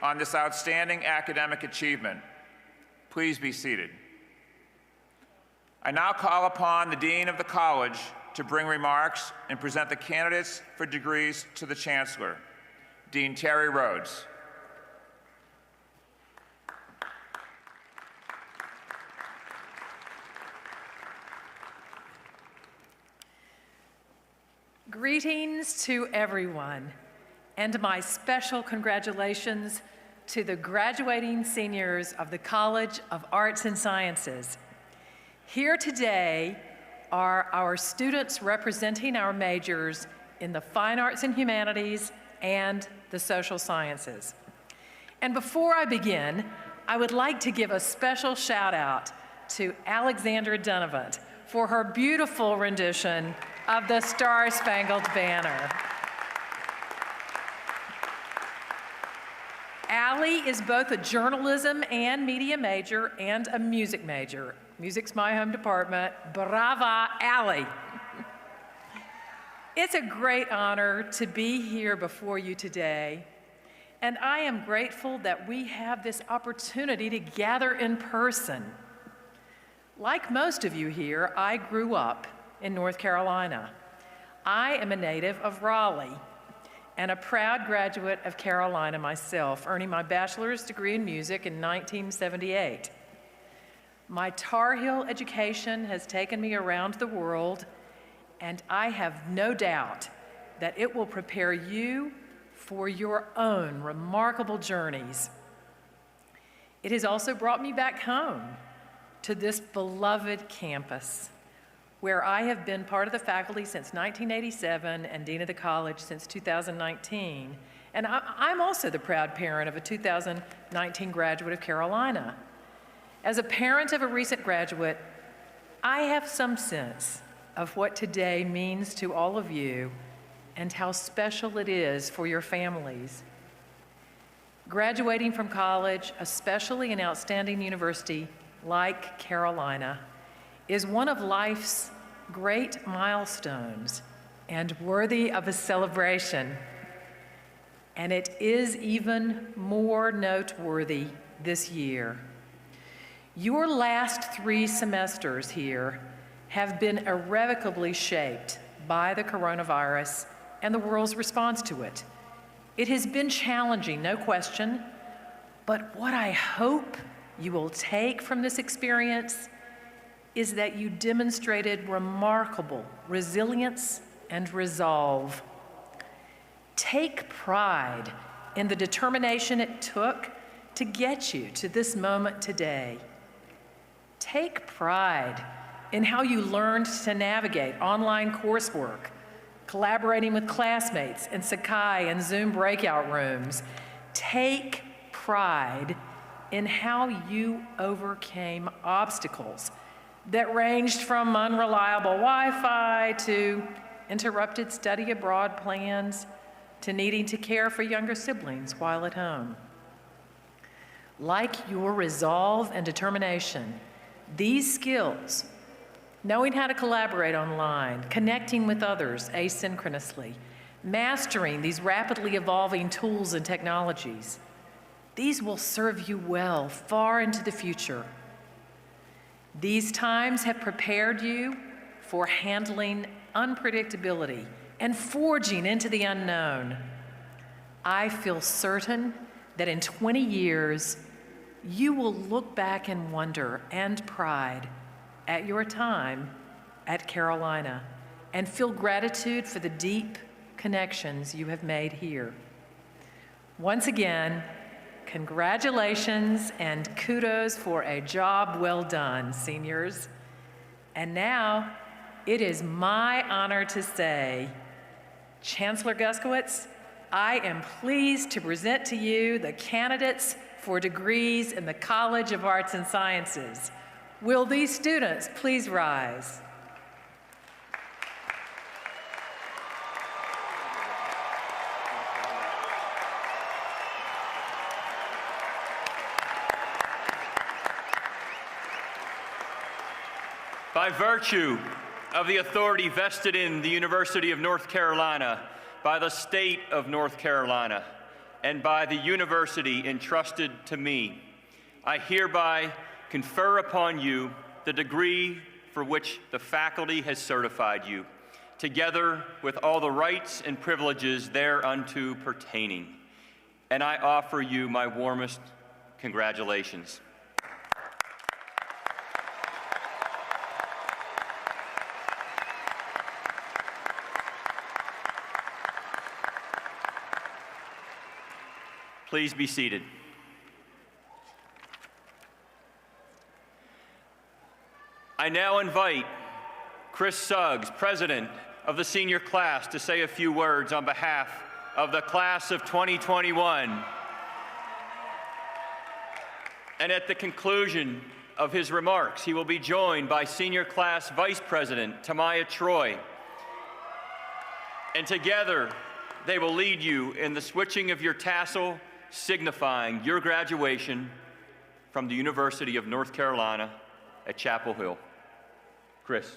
on this outstanding academic achievement. Please be seated. I now call upon the Dean of the College to bring remarks and present the candidates for degrees to the Chancellor, Dean Terry Rhodes. Greetings to everyone, and my special congratulations to the graduating seniors of the College of Arts and Sciences. Here today are our students representing our majors in the Fine Arts and Humanities and the Social Sciences. And before I begin, I would like to give a special shout out to Alexandra Donovan for her beautiful rendition of the Star-Spangled Banner. Allie is both a journalism and media major and a music major. Music's my home department. Brava, Allie. It's a great honor to be here before you today, and I am grateful that we have this opportunity to gather in person. Like most of you here, I grew up in North Carolina. I am a native of Raleigh and a proud graduate of Carolina myself, earning my bachelor's degree in music in 1978. My Tar Heel education has taken me around the world, and I have no doubt that it will prepare you for your own remarkable journeys. It has also brought me back home to this beloved campus, where I have been part of the faculty since 1987 and Dean of the College since 2019. And I'm also the proud parent of a 2019 graduate of Carolina. As a parent of a recent graduate, I have some sense of what today means to all of you and how special it is for your families. Graduating from college, especially an outstanding university like Carolina, is one of life's great milestones and worthy of a celebration. And it is even more noteworthy this year. Your last 3 semesters here have been irrevocably shaped by the coronavirus and the world's response to it. It has been challenging, no question, but what I hope you will take from this experience is that you demonstrated remarkable resilience and resolve. Take pride in the determination it took to get you to this moment today. Take pride in how you learned to navigate online coursework, collaborating with classmates in Sakai and Zoom breakout rooms. Take pride in how you overcame obstacles that ranged from unreliable Wi-Fi to interrupted study abroad plans to needing to care for younger siblings while at home. Like your resolve and determination, these skills, knowing how to collaborate online, connecting with others asynchronously, mastering these rapidly evolving tools and technologies, these will serve you well far into the future. These times have prepared you for handling unpredictability and forging into the unknown. I feel certain that in 20 years, you will look back in wonder and pride at your time at Carolina and feel gratitude for the deep connections you have made here. Once again, congratulations and kudos for a job well done, seniors. And now, it is my honor to say, Chancellor Guskiewicz, I am pleased to present to you the candidates for degrees in the College of Arts and Sciences. Will these students please rise? By virtue of the authority vested in the University of North Carolina, by the state of North Carolina, and by the university entrusted to me, I hereby confer upon you the degree for which the faculty has certified you, together with all the rights and privileges thereunto pertaining. And I offer you my warmest congratulations. Please be seated. I now invite Chris Suggs, President of the senior class, to say a few words on behalf of the class of 2021. And at the conclusion of his remarks, he will be joined by Senior Class Vice President Tamaya Troy. And together, they will lead you in the switching of your tassel, signifying your graduation from the University of North Carolina at Chapel Hill. Chris.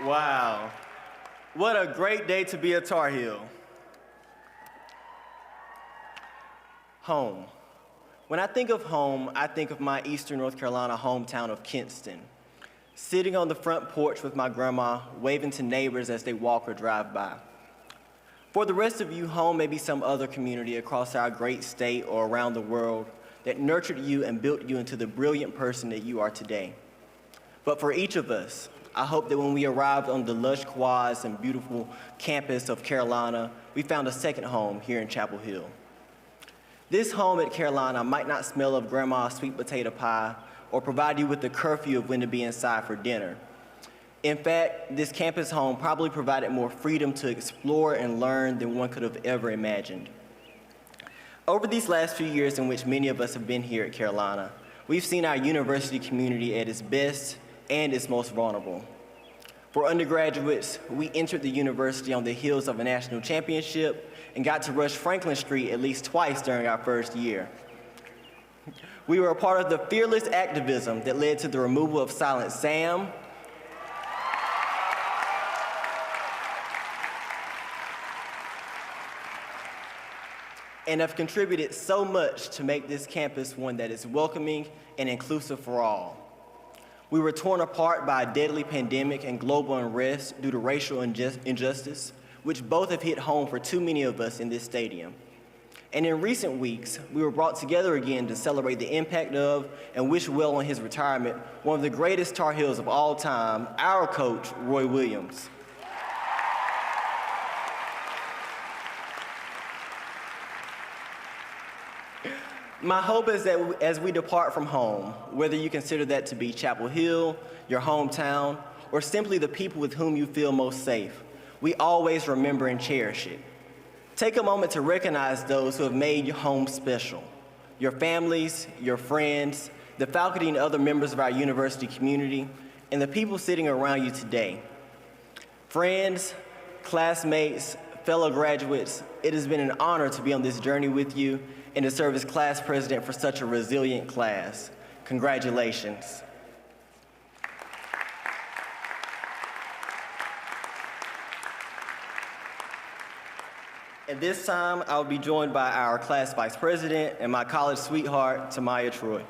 Wow. What a great day to be a Tar Heel. Home. When I think of home, I think of my Eastern North Carolina hometown of Kinston. Sitting on the front porch with my grandma, waving to neighbors as they walk or drive by. For the rest of you, home may be some other community across our great state or around the world that nurtured you and built you into the brilliant person that you are today. But for each of us, I hope that when we arrived on the lush quads and beautiful campus of Carolina, we found a second home here in Chapel Hill. This home at Carolina might not smell of grandma's sweet potato pie or provide you with the curfew of when to be inside for dinner. In fact, this campus home probably provided more freedom to explore and learn than one could have ever imagined. Over these last few years in which many of us have been here at Carolina, we've seen our university community at its best and its most vulnerable. For undergraduates, we entered the university on the heels of a national championship and got to rush Franklin Street at least twice during our first year. We were a part of the fearless activism that led to the removal of Silent Sam, and have contributed so much to make this campus one that is welcoming and inclusive for all. We were torn apart by a deadly pandemic and global unrest due to racial injustice, which both have hit home for too many of us in this stadium. And in recent weeks, we were brought together again to celebrate the impact of and wish well on his retirement, one of the greatest Tar Heels of all time, our coach, Roy Williams. My hope is that as we depart from home, whether you consider that to be Chapel Hill, your hometown, or simply the people with whom you feel most safe, we always remember and cherish it. Take a moment to recognize those who have made your home special, your families, your friends, the faculty and other members of our university community, and the people sitting around you today. Friends, classmates, fellow graduates, it has been an honor to be on this journey with you and to serve as class president for such a resilient class. Congratulations. At this time, I'll be joined by our class vice president and my college sweetheart, Tamaya Troy.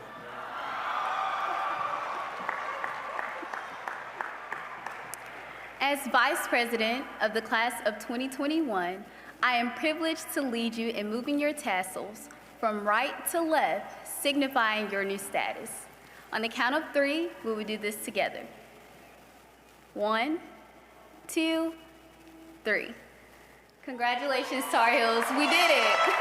As Vice President of the Class of 2021, I am privileged to lead you in moving your tassels from right to left, signifying your new status. On the count of 3, we will do this together. 1, 2, 3. Congratulations, Tar Heels, we did it.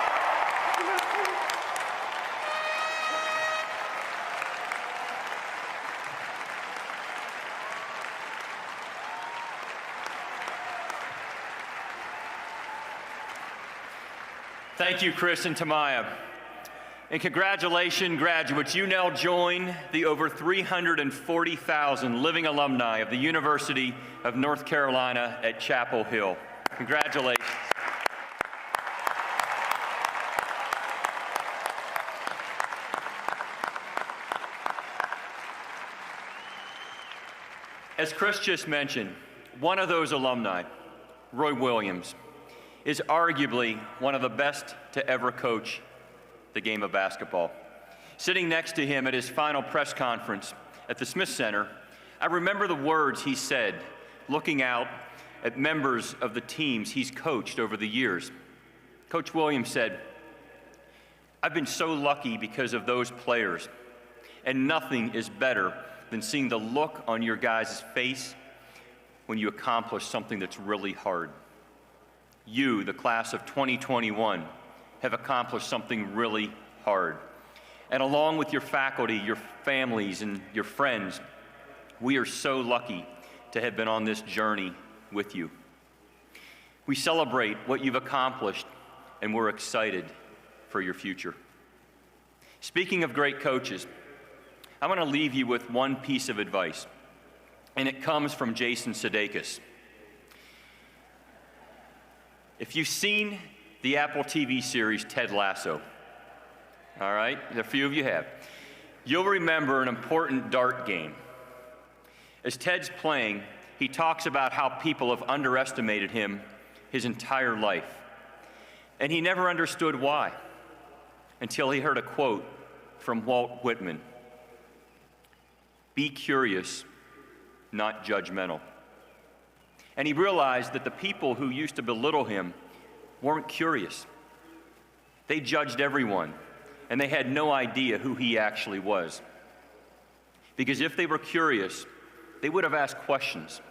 Thank you, Chris and Tamaya. And congratulations, graduates. You now join the over 340,000 living alumni of the University of North Carolina at Chapel Hill. Congratulations. As Chris just mentioned, one of those alumni, Roy Williams, is arguably one of the best to ever coach the game of basketball. Sitting next to him at his final press conference at the Smith Center, I remember the words he said, looking out at members of the teams he's coached over the years. Coach Williams said, "I've been so lucky because of those players, and nothing is better than seeing the look on your guys' face when you accomplish something that's really hard. You, the class of 2021, have accomplished something really hard. And along with your faculty, your families, and your friends, we are so lucky to have been on this journey with you. We celebrate what you've accomplished, and we're excited for your future." Speaking of great coaches, I want to leave you with one piece of advice, and it comes from Jason Sudeikis. If you've seen the Apple TV series Ted Lasso, all right, a few of you have, you'll remember an important dart game. As Ted's playing, he talks about how people have underestimated him his entire life, and he never understood why until he heard a quote from Walt Whitman: "Be curious, not judgmental." And he realized that the people who used to belittle him weren't curious. They judged everyone, and they had no idea who he actually was. Because if they were curious, they would have asked questions.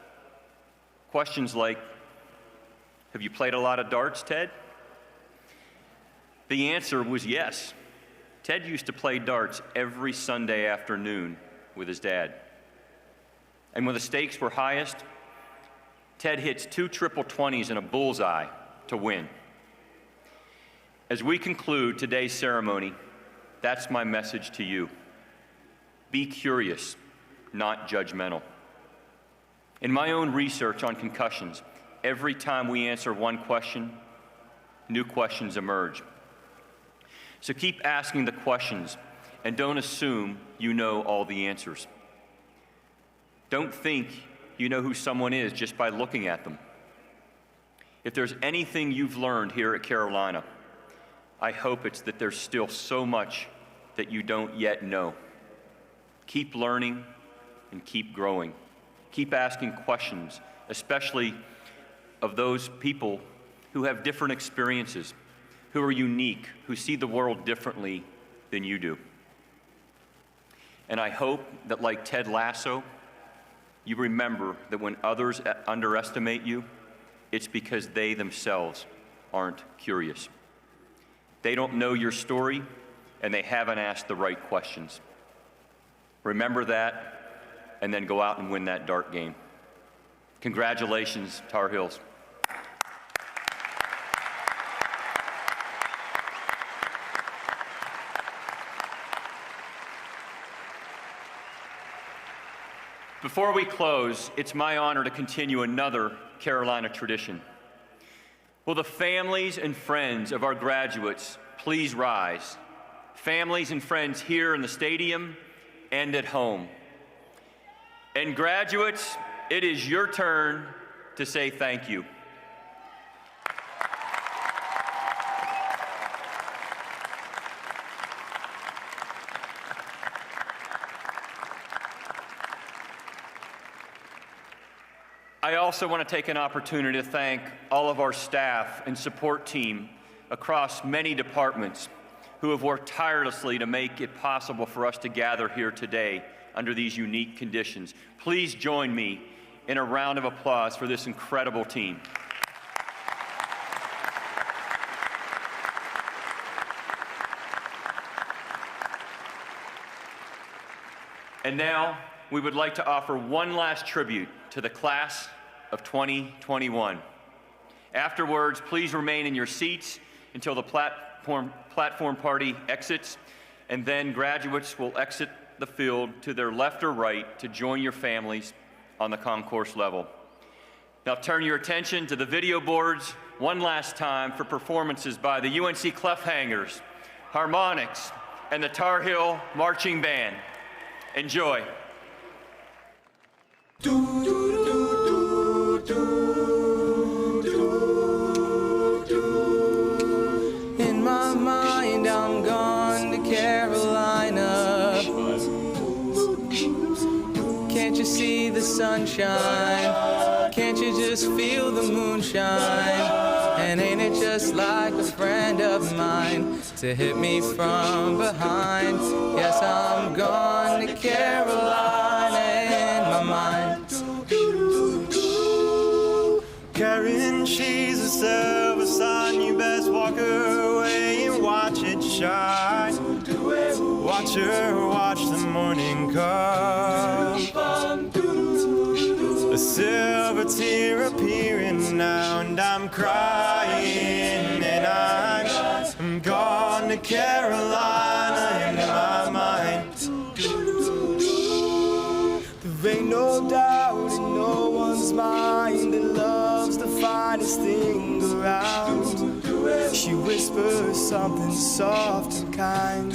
Questions like, "Have you played a lot of darts, Ted?" The answer was yes. Ted used to play darts every Sunday afternoon with his dad. And when the stakes were highest, Ted hits 2 triple 20s and a bullseye to win. As we conclude today's ceremony, that's my message to you. Be curious, not judgmental. In my own research on concussions, every time we answer one question, new questions emerge. So keep asking the questions and don't assume you know all the answers. Don't think you know who someone is just by looking at them. If there's anything you've learned here at Carolina, I hope it's that there's still so much that you don't yet know. Keep learning and keep growing. Keep asking questions, especially of those people who have different experiences, who are unique, who see the world differently than you do. And I hope that, like Ted Lasso, you remember that when others underestimate you, it's because they themselves aren't curious. They don't know your story, and they haven't asked the right questions. Remember that, and then go out and win that dart game. Congratulations, Tar Heels. Before we close, it's my honor to continue another Carolina tradition. Will the families and friends of our graduates please rise? Families and friends here in the stadium and at home. And graduates, it is your turn to say thank you. I also want to take an opportunity to thank all of our staff and support team across many departments who have worked tirelessly to make it possible for us to gather here today under these unique conditions. Please join me in a round of applause for this incredible team. And now, we would like to offer one last tribute to the class of 2021. Afterwards, please remain in your seats until the platform party exits, and then graduates will exit the field to their left or right to join your families on the concourse level. Now turn your attention to the video boards one last time for performances by the UNC Clefhangers, Harmonics, and the Tar Heel Marching Band. Enjoy. In my mind, I'm gone to Carolina. Can't you see the sunshine? Can't you just feel the moonshine? And ain't it just like a friend of mine to hit me from behind? Yes, I'm gone to Carolina in my mind. Karen, she's a silver sun. You best walk her away and watch it shine. Watch her watch the morning come. A silver tear appearing now, and I'm crying, and I'm gone to Carolina in my mind. There ain't no doubt in no one's mind that love's the finest thing around. She whispers something soft and kind.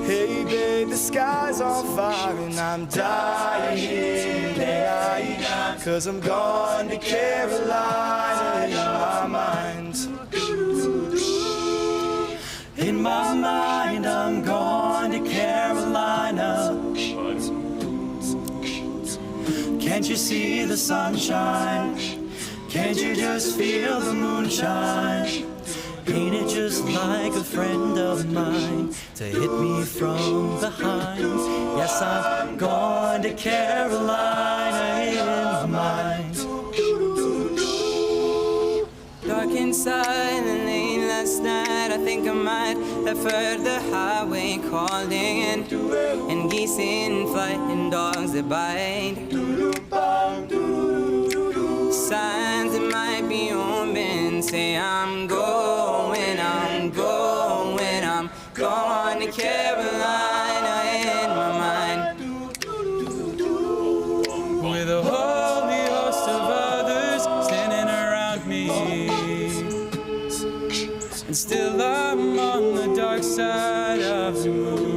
Hey babe, the sky's on fire and I'm dying tonight, 'cause I'm gone to Carolina in my mind. In my mind, I'm gone to Carolina. Can't you see the sunshine? Can't you just feel the moonshine? Ain't it just like a friend of mine to hit me from behind? Yes, I'm gone to Carolina in my mind. Dark inside the lane last night, I think I might have heard the highway calling, and geese in flight and dogs that bite. Signs that might be open say I'm going, I'm going, I'm gone to Carolina in my mind. With a holy host of others standing around me, and still I'm on the dark side of the moon.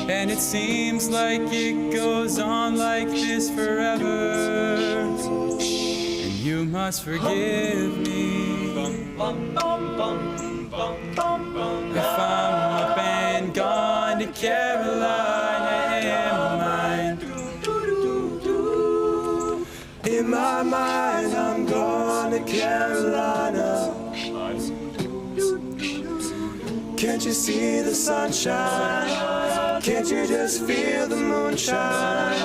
And it seems like it goes on like this forever, and you must forgive me if I'm up and gone to Carolina in my mind. In my mind, I'm gone to Carolina. Can't you see the sunshine? Can't you just feel the moonshine?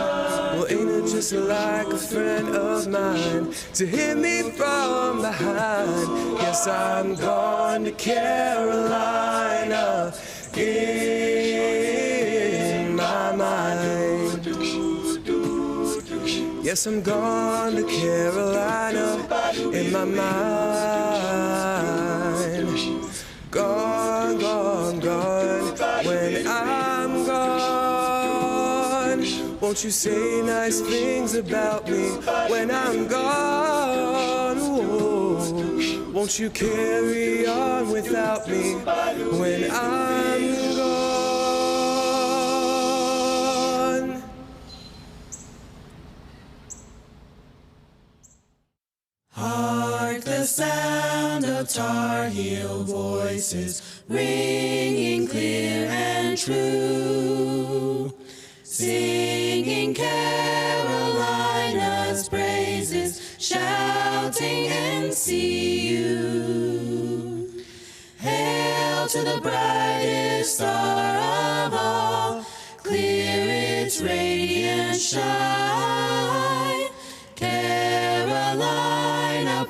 Well, ain't it just like a friend of mine to hit me from behind? Yes, I'm gone to Carolina in my mind. Yes, I'm gone to Carolina in my mind. Gone, gone, gone. When I'm gone, won't you say nice things about me? When I'm gone, whoa, won't you carry on without me? When I'm gone. Hark the sound of Tar Heel voices, ringing clear and true, singing Carolina's praises, shouting NCU. Hail to the brightest star of all, clear its radiant shine. Carolina,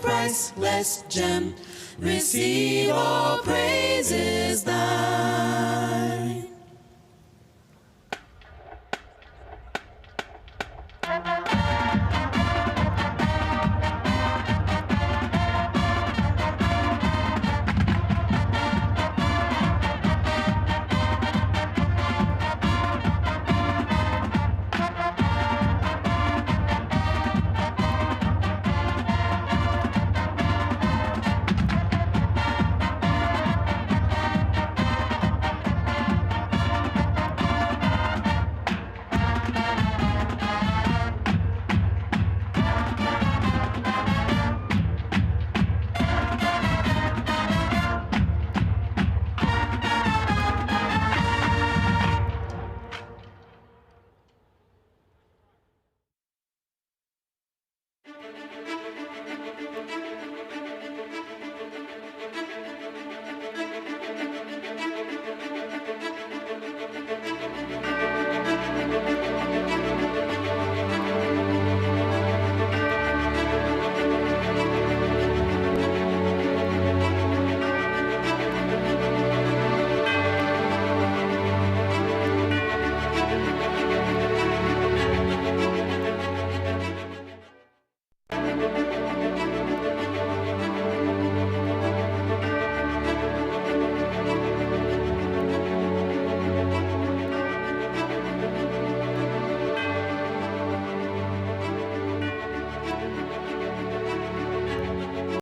priceless gem, receive all praises thine.